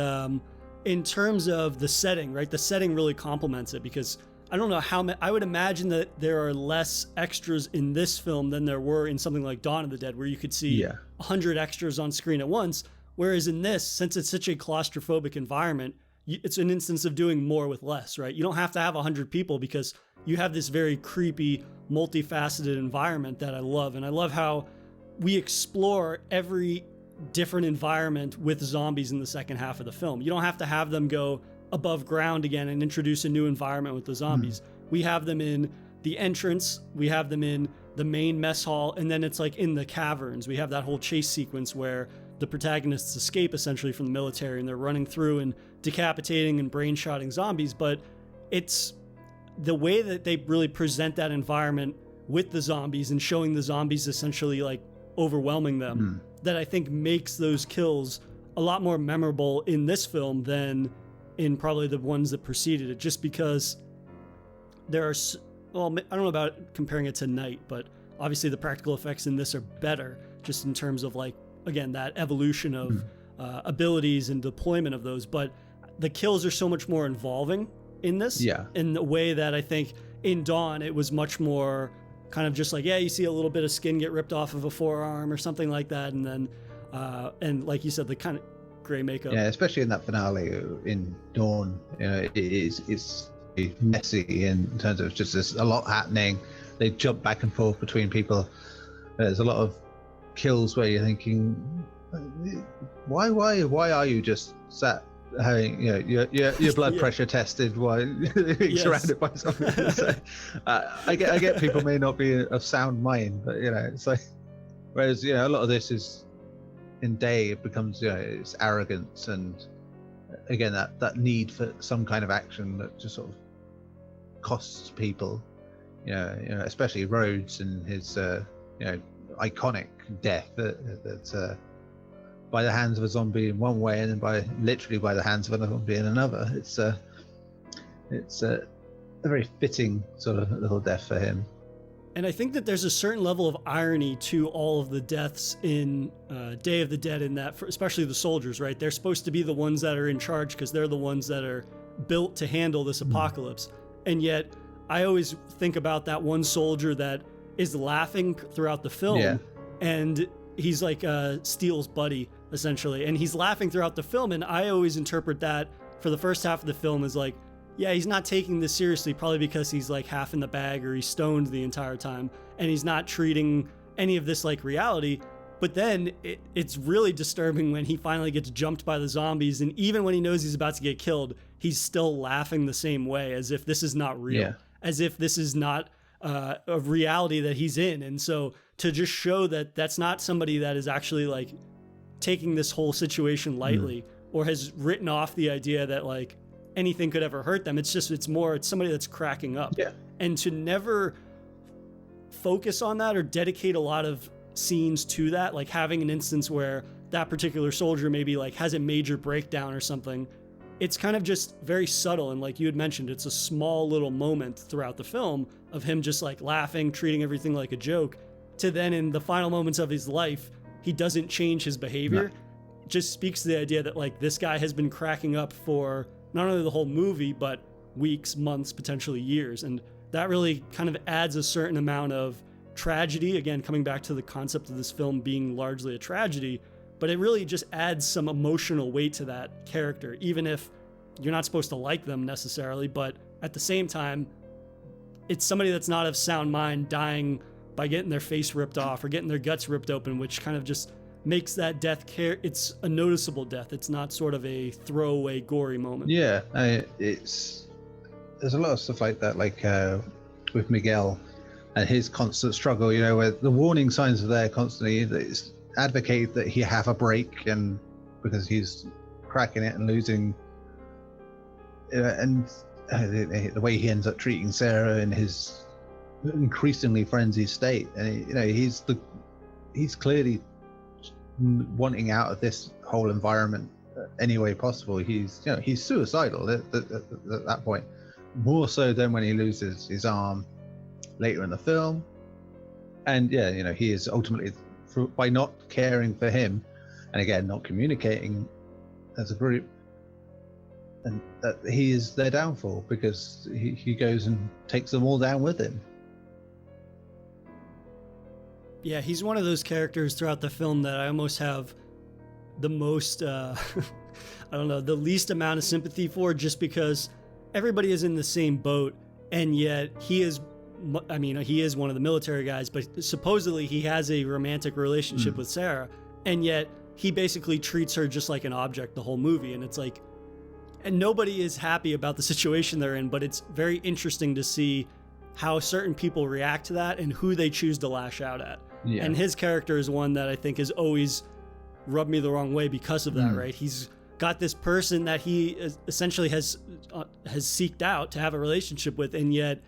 in terms of the setting, right? The setting really complements it, because I don't know how I would imagine that there are less extras in this film than there were in something like Dawn of the Dead, where you could see 100 extras on screen at once. Whereas in this, since it's such a claustrophobic environment, it's an instance of doing more with less, right? You don't have to have 100 people, because you have this very creepy, multifaceted environment that I love. And I love how we explore every different environment with zombies in the second half of the film. You don't have to have them go above ground again and introduce a new environment with the zombies. We have them in the entrance, we have them in the main mess hall, and then it's like in the caverns. We have that whole chase sequence where the protagonists escape essentially from the military and they're running through and decapitating and brain shotting zombies. But it's the way that they really present that environment with the zombies and showing the zombies essentially like overwhelming them that I think makes those kills a lot more memorable in this film than in probably the ones that preceded it, just because there are, well, I don't know about comparing it to Night, but obviously the practical effects in this are better just in terms of like, again, that evolution of abilities and deployment of those. But the kills are so much more involving in this, in the way that I think in Dawn it was much more kind of just like, yeah, you see a little bit of skin get ripped off of a forearm or something like that, and then and like you said, the kind of gray makeup. Yeah, especially in that finale in Dawn, you know, it's messy in terms of just there's a lot happening. They jump back and forth between people. There's a lot of kills where you're thinking, why are you just sat having, you know, your blood pressure tested while being surrounded by something? So, I get people may not be of sound mind, but you know, it's like, whereas, you know, a lot of this is in Day, it becomes, you know, it's arrogance and again that need for some kind of action that just sort of costs people, you know, especially Rhodes and his you know, iconic death that by the hands of a zombie in one way and then literally by the hands of a zombie in another. It's a very fitting sort of little death for him. And I think that there's a certain level of irony to all of the deaths in Day of the Dead, in that, especially the soldiers, right? They're supposed to be the ones that are in charge because they're the ones that are built to handle this apocalypse. And yet I always think about that one soldier that is laughing throughout the film, and he's like Steele's buddy essentially, and he's laughing throughout the film, and I always interpret that for the first half of the film as like, yeah, he's not taking this seriously, probably because he's like half in the bag or he's stoned the entire time and he's not treating any of this like reality. But then it's really disturbing when he finally gets jumped by the zombies, and even when he knows he's about to get killed, he's still laughing the same way, as if this is not real, as if this is not a reality that he's in. And so to just show that that's not somebody that is actually like taking this whole situation lightly or has written off the idea that like anything could ever hurt them. It's somebody that's cracking up. And to never focus on that or dedicate a lot of scenes to that, like having an instance where that particular soldier maybe like has a major breakdown or something. It's kind of just very subtle, and like you had mentioned, it's a small little moment throughout the film of him just like laughing, treating everything like a joke, to then in the final moments of his life, he doesn't change his behavior. Just speaks to the idea that like this guy has been cracking up for not only the whole movie, but weeks, months, potentially years. And that really kind of adds a certain amount of tragedy, again, coming back to the concept of this film being largely a tragedy, but it really just adds some emotional weight to that character, even if you're not supposed to like them necessarily. But at the same time, it's somebody that's not of sound mind dying by getting their face ripped off or getting their guts ripped open, which kind of just makes that death it's a noticeable death. It's not sort of a throwaway gory moment. Yeah, there's a lot of stuff like that, like with Miguel and his constant struggle, you know, where the warning signs are there constantly. It's advocate that he have a break, and because he's cracking it and losing, and the way he ends up treating Sarah in his increasingly frenzied state, and you know, he's clearly wanting out of this whole environment any way possible. He's suicidal at that point, more so than when he loses his arm later in the film. And yeah, you know, he is ultimately, by not caring for him and again not communicating as a group, and that he is their downfall, because he goes and takes them all down with him. Yeah, he's one of those characters throughout the film that I almost have the most I don't know, the least amount of sympathy for, just because everybody is in the same boat, and yet he is one of the military guys, but supposedly he has a romantic relationship with Sarah, and yet he basically treats her just like an object the whole movie. And it's like, and nobody is happy about the situation they're in, but it's very interesting to see how certain people react to that and who they choose to lash out at. Yeah. And his character is one that I think has always rubbed me the wrong way because of that, right? He's got this person that he essentially has seeked out to have a relationship with, and yet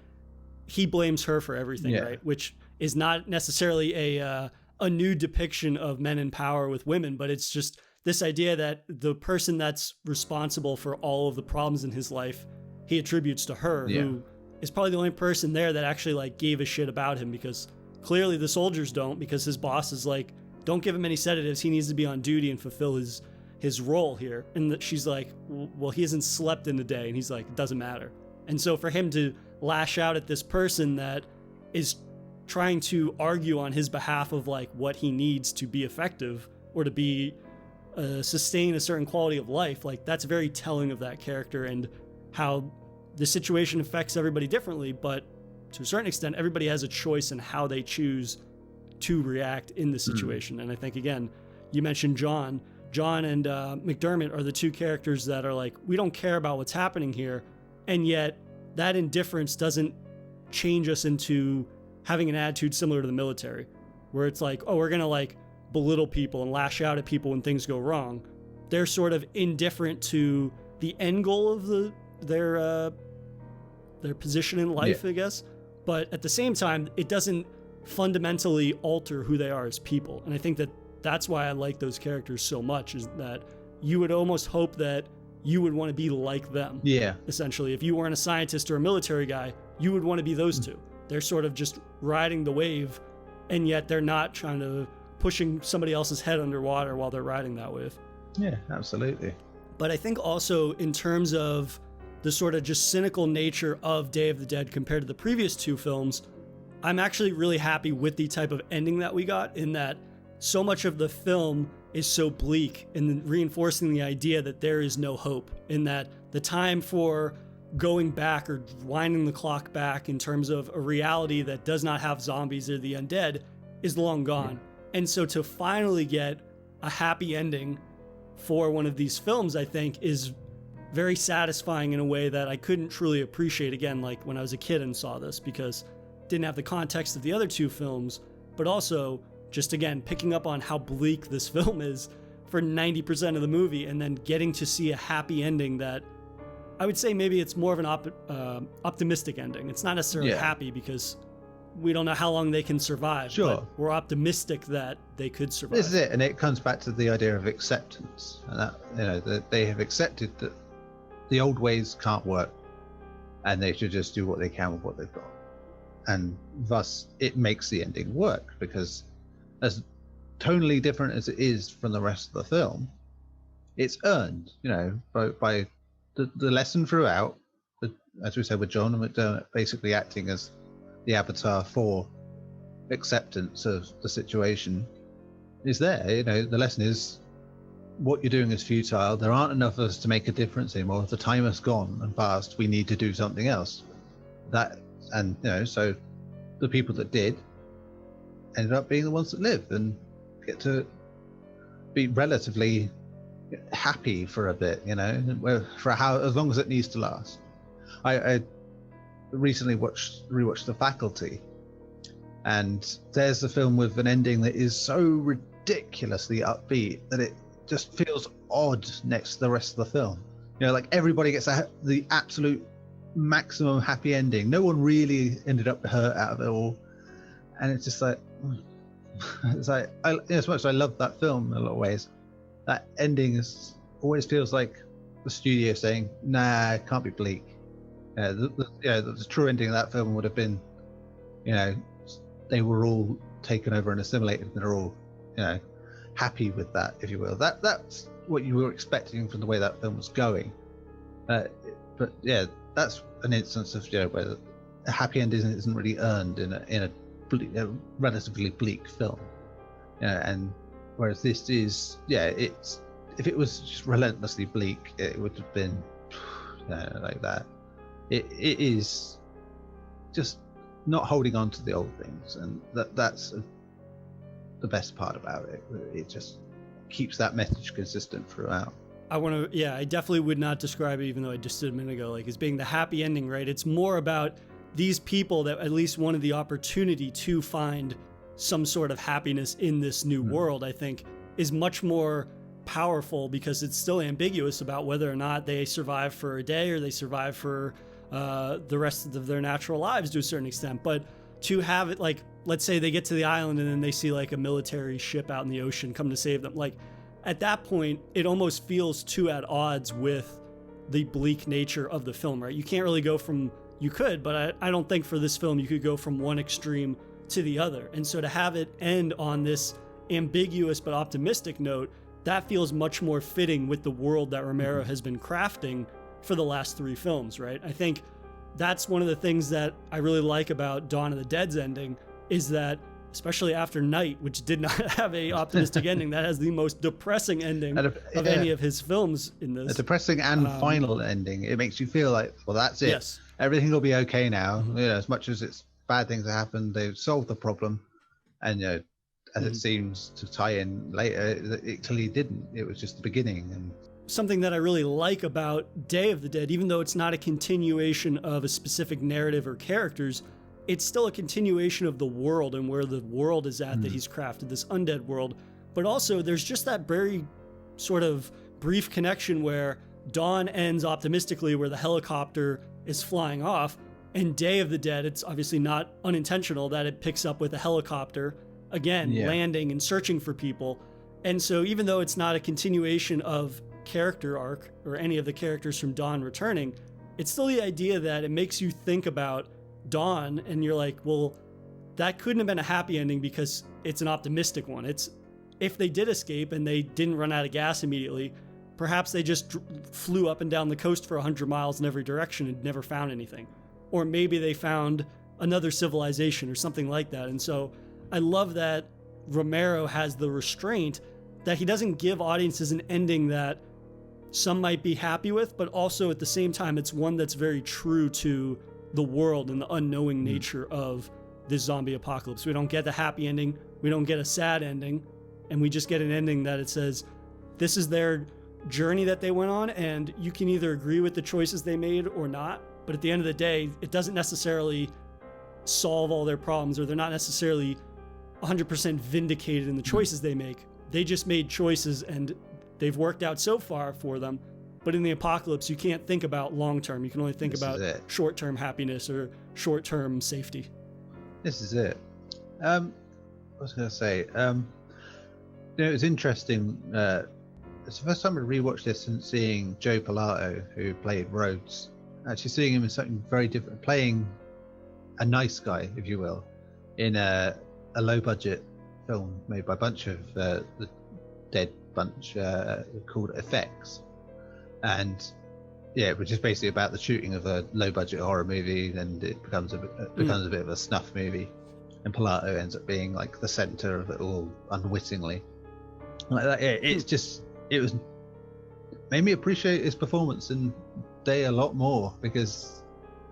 he blames her for everything, right? Which is not necessarily a new depiction of men in power with women, but it's just this idea that the person that's responsible for all of the problems in his life, he attributes to her, who is probably the only person there that actually like gave a shit about him, because clearly the soldiers don't, because his boss is like, don't give him any sedatives. He needs to be on duty and fulfill his role here. And she's like, well, he hasn't slept in a day. And he's like, it doesn't matter. And so for him to lash out at this person that is trying to argue on his behalf of like what he needs to be effective or to be sustain a certain quality of life, like that's very telling of that character and how the situation affects everybody differently. But to a certain extent, everybody has a choice in how they choose to react in the situation. And I think, again, you mentioned John and McDermott are the two characters that are like, we don't care about what's happening here. And yet that indifference doesn't change us into having an attitude similar to the military, where it's like, oh, we're going to like belittle people and lash out at people when things go wrong. They're sort of indifferent to the end goal of their position in life, I guess. But at the same time, it doesn't fundamentally alter who they are as people. And I think that that's why I like those characters so much, is that you would almost hope that you would want to be like them. Yeah. Essentially, if you weren't a scientist or a military guy, you would want to be those two. They're sort of just riding the wave, and yet they're not trying to pushing somebody else's head underwater while they're riding that wave. Yeah, absolutely. But I think also in terms of the sort of just cynical nature of Day of the Dead compared to the previous two films, I'm actually really happy with the type of ending that we got, in that so much of the film is so bleak and reinforcing the idea that there is no hope, in that the time for going back or winding the clock back in terms of a reality that does not have zombies or the undead is long gone. And so to finally get a happy ending for one of these films, I think is very satisfying in a way that I couldn't truly appreciate, again, like when I was a kid and saw this, because didn't have the context of the other two films, but also just, again, picking up on how bleak this film is for 90% of the movie, and then getting to see a happy ending that I would say maybe it's more of an optimistic ending. It's not necessarily happy, because we don't know how long they can survive. Sure. But we're optimistic that they could survive. This is it, and it comes back to the idea of acceptance, and that, you know, that they have accepted that the old ways can't work, and they should just do what they can with what they've got, and thus it makes the ending work, because as tonally different as it is from the rest of the film, it's earned, you know, by the lesson throughout, as we said, with John and McDermott basically acting as the avatar for acceptance of the situation, is there. You know, the lesson is what you're doing is futile. There aren't enough of us to make a difference anymore. The time has gone and passed. We need to do something else. And you know, so the people that did ended up being the ones that live and get to be relatively happy for a bit, you know, for as long as it needs to last. I recently rewatched The Faculty, and there's the film with an ending that is so ridiculously upbeat that it just feels odd next to the rest of the film. You know, like everybody gets the absolute maximum happy ending. No one really ended up hurt out of it all, and it's just like, it's like, as much as I love that film in a lot of ways, that ending always feels like the studio saying, nah, it can't be bleak. The true ending of that film would have been, you know, they were all taken over and assimilated, and they're all, you know, happy with that, if you will. That's what you were expecting from the way that film was going. But yeah, that's an instance of, you know, where a happy ending isn't really earned in a relatively bleak film. And whereas this is, it's, if it was just relentlessly bleak, it would have been like that. It is just not holding on to the old things, and that's the best part about it. It just keeps that message consistent throughout. I definitely would not describe it, even though I just did a minute ago, like as being the happy ending, right? It's more about these people that at least wanted the opportunity to find some sort of happiness in this new world, I think is much more powerful, because it's still ambiguous about whether or not they survive for a day or they survive for the rest of their natural lives to a certain extent. But to have it, like, let's say they get to the island and then they see like a military ship out in the ocean come to save them, like at that point it almost feels too at odds with the bleak nature of the film, right? You can't really go from, you could, but I don't think for this film you could go from one extreme to the other. And so to have it end on this ambiguous but optimistic note, that feels much more fitting with the world that Romero has been crafting for the last 3 films, right? I think that's one of the things that I really like about Dawn of the Dead's ending, is that, especially after Night, which did not have a optimistic ending, that has the most depressing ending of any of his films in this. A depressing and final ending. It makes you feel like, well, that's it. Yes. Everything will be okay now. You know, as much as it's bad things have happened, they've solved the problem. And, you know, as it seems to tie in later, it clearly didn't. It was just the beginning. And something that I really like about Day of the Dead, even though it's not a continuation of a specific narrative or characters, it's still a continuation of the world and where the world is at that he's crafted, this undead world. But also there's just that very sort of brief connection where Dawn ends optimistically, where the helicopter is flying off, and Day of the Dead, it's obviously not unintentional that it picks up with a helicopter, again, landing and searching for people. And so even though it's not a continuation of character arc or any of the characters from Dawn returning, it's still the idea that it makes you think about Dawn, and you're like, well, that couldn't have been a happy ending because it's an optimistic one. It's, if they did escape and they didn't run out of gas immediately, perhaps they just flew up and down the coast for 100 miles in every direction and never found anything. Or maybe they found another civilization or something like that. And so I love that Romero has the restraint that he doesn't give audiences an ending that some might be happy with, but also at the same time, it's one that's very true to the world and the unknowing nature of this zombie apocalypse. We don't get the happy ending, we don't get a sad ending, and we just get an ending that it says, this is their journey that they went on, and you can either agree with the choices they made or not, but at the end of the day, it doesn't necessarily solve all their problems, or they're not necessarily 100% vindicated in the choices they make. They just made choices and they've worked out so far for them. But in the apocalypse, you can't think about long-term. You can only think about short-term happiness or short-term safety. This is it. I was going to say, you know, it was interesting. It's the first time I rewatched this since seeing Joe Pilato, who played Rhodes. Actually seeing him in something very different, playing a nice guy, if you will, in a low-budget film made by a bunch of the Dead bunch called Effects. And yeah, which is basically about the shooting of a low-budget horror movie, and it becomes a bit of a snuff movie, and Pilato ends up being like the center of it all unwittingly. Like that, yeah, it's just, it was made me appreciate his performance in Day a lot more, because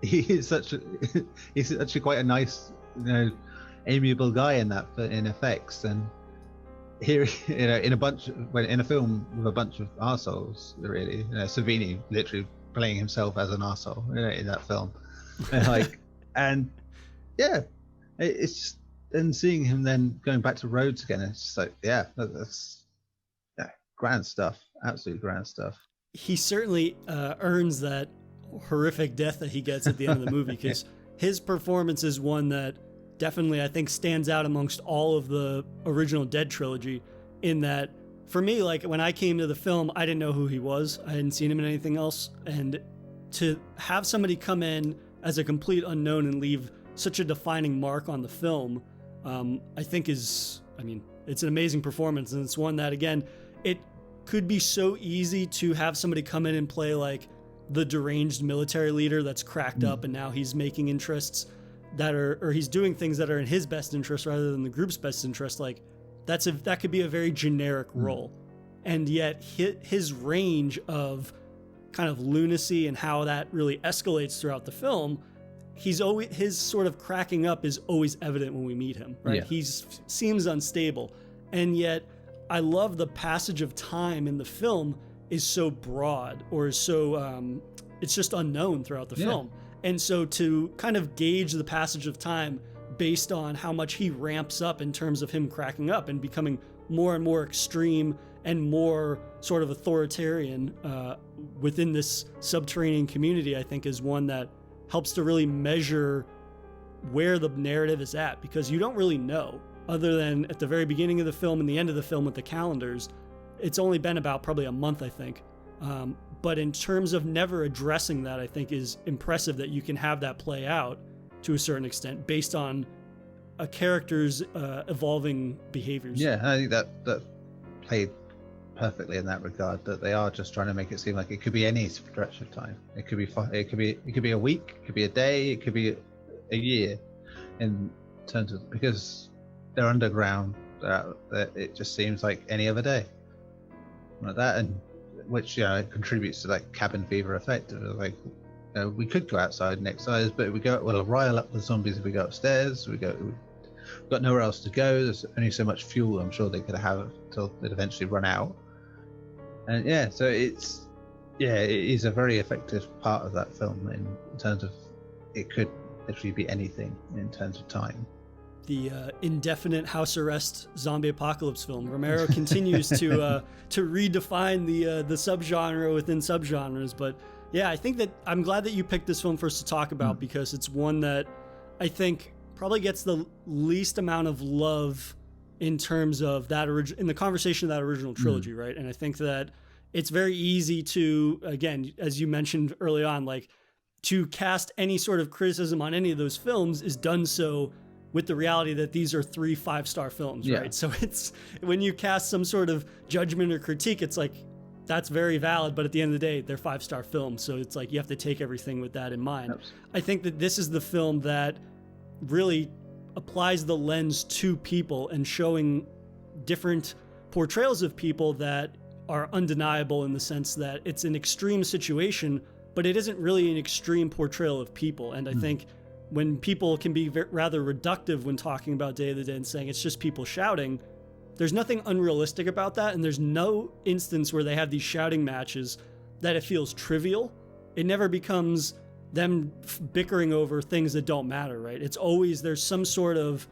he's actually quite a nice, you know, amiable guy in Effects. And here, you know, in a film with a bunch of arseholes, really, you know, Savini literally playing himself as an arsehole, you know, in that film. And yeah, it's just, and seeing him then going back to Rhodes again, it's just like, yeah, that's grand stuff, absolutely grand stuff. He certainly earns that horrific death that he gets at the end of the movie, because his performance is one that definitely, I think, stands out amongst all of the original Dead trilogy, in that, for me, like, when I came to the film, I didn't know who he was. I hadn't seen him in anything else. And to have somebody come in as a complete unknown and leave such a defining mark on the film, I think it's an amazing performance. And it's one that, again, it could be so easy to have somebody come in and play like the deranged military leader that's cracked up, and now he's making interests that are, or he's doing things that are in his best interest rather than the group's best interest. Like, that could be a very generic role. And yet his range of kind of lunacy and how that really escalates throughout the film, his sort of cracking up is always evident when we meet him, right? Yeah. He seems unstable, and yet I love the passage of time in the film is so broad, or is so it's just unknown throughout the film. And so to kind of gauge the passage of time based on how much he ramps up in terms of him cracking up and becoming more and more extreme and more sort of authoritarian within this subterranean community, I think is one that helps to really measure where the narrative is at, because you don't really know, other than at the very beginning of the film and the end of the film with the calendars. It's only been about probably a month, I think. But in terms of never addressing that, I think is impressive that you can have that play out to a certain extent based on a character's evolving behaviors. Yeah, I think that played perfectly in that regard, that they are just trying to make it seem like it could be any stretch of time. It could be a week, it could be a day, it could be a year, in terms of, because they're underground, it just seems like any other day like that, and which it contributes to like cabin fever effect of like, we could go outside and exercise, but we'll rile up the zombies if we go upstairs. We've got nowhere else to go. There's only so much fuel I'm sure they could have until they'd eventually run out. And so it is a very effective part of that film in terms of it could literally be anything in terms of time. The indefinite house arrest zombie apocalypse film. Romero continues to redefine the subgenre within subgenres. But yeah, I think that I'm glad that you picked this film for us to talk about, because it's one that I think probably gets the least amount of love in terms of that in the conversation of that original trilogy, right? And I think that it's very easy to, again, as you mentioned early on, like to cast any sort of criticism on any of those films is done so with the reality that these are 3 5-star films, right? So it's, when you cast some sort of judgment or critique, it's like, that's very valid, but at the end of the day, they're 5-star films. So it's like, you have to take everything with that in mind. I think that this is the film that really applies the lens to people and showing different portrayals of people that are undeniable, in the sense that it's an extreme situation, but it isn't really an extreme portrayal of people. And I think when people can be rather reductive when talking about Day of the Dead and saying it's just people shouting, there's nothing unrealistic about that. And there's no instance where they have these shouting matches that it feels trivial. It never becomes them bickering over things that don't matter, right? It's always, there's some sort of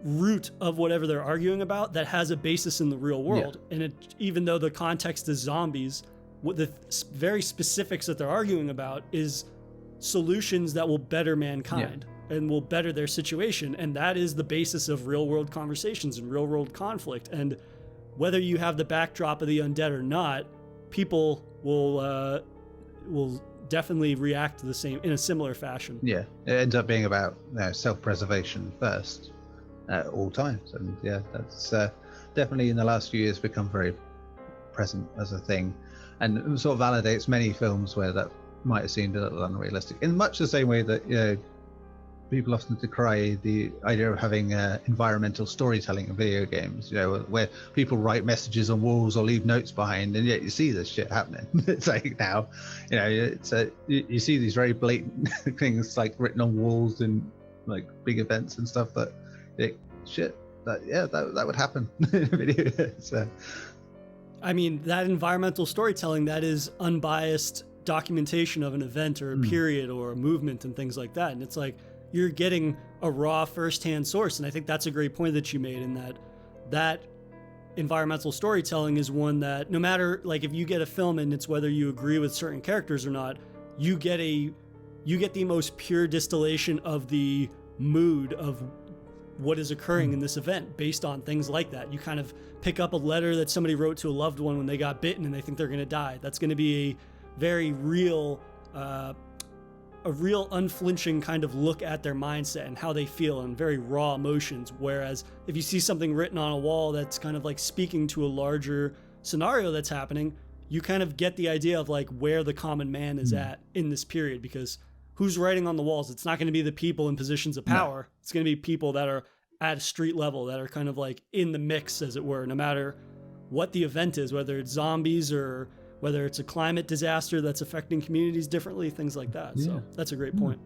root of whatever they're arguing about that has a basis in the real world. And even though the context is zombies, what the very specifics that they're arguing about is solutions that will better mankind and will better their situation. And that is the basis of real world conversations and real world conflict. And whether you have the backdrop of the undead or not, people will definitely react to the same in a similar fashion. It ends up being about self-preservation first at all times. And that's definitely in the last few years become very present as a thing, and it sort of validates many films where that might have seemed a little unrealistic, in much the same way that people often decry the idea of having environmental storytelling in video games, where people write messages on walls or leave notes behind, and yet you see this shit happening. It's like now, it's you see these very blatant things like written on walls in like big events and stuff that that would happen in a video. So, I mean, that environmental storytelling, that is unbiased documentation of an event or a period or a movement and things like that. And it's like, you're getting a raw firsthand source. And I think that's a great point that you made, in that environmental storytelling is one that, no matter, like, if you get a film and it's whether you agree with certain characters or not, you get the most pure distillation of the mood of what is occurring in this event based on things like that. You kind of pick up a letter that somebody wrote to a loved one when they got bitten and they think they're going to die. That's going to be a very real, a real unflinching kind of look at their mindset and how they feel, and very raw emotions. Whereas if you see something written on a wall that's kind of like speaking to a larger scenario that's happening, you kind of get the idea of like where the common man is at in this period, because who's writing on the walls? It's not going to be the people in positions of power. No. It's going to be people that are at a street level, that are kind of like in the mix, as it were, no matter what the event is, whether it's zombies or whether it's a climate disaster that's affecting communities differently, things like that. So that's a great point.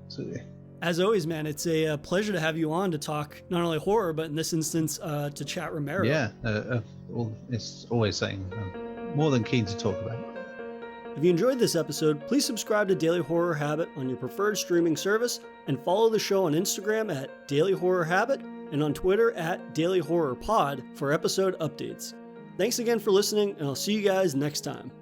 Absolutely. As always, man, it's a pleasure to have you on to talk not only horror, but in this instance, to chat Romero. Yeah, well, it's always saying I'm more than keen to talk about it. If you enjoyed this episode, please subscribe to Daily Horror Habit on your preferred streaming service and follow the show on Instagram at Daily Horror Habit and on Twitter at Daily Horror Pod for episode updates. Thanks again for listening, and I'll see you guys next time.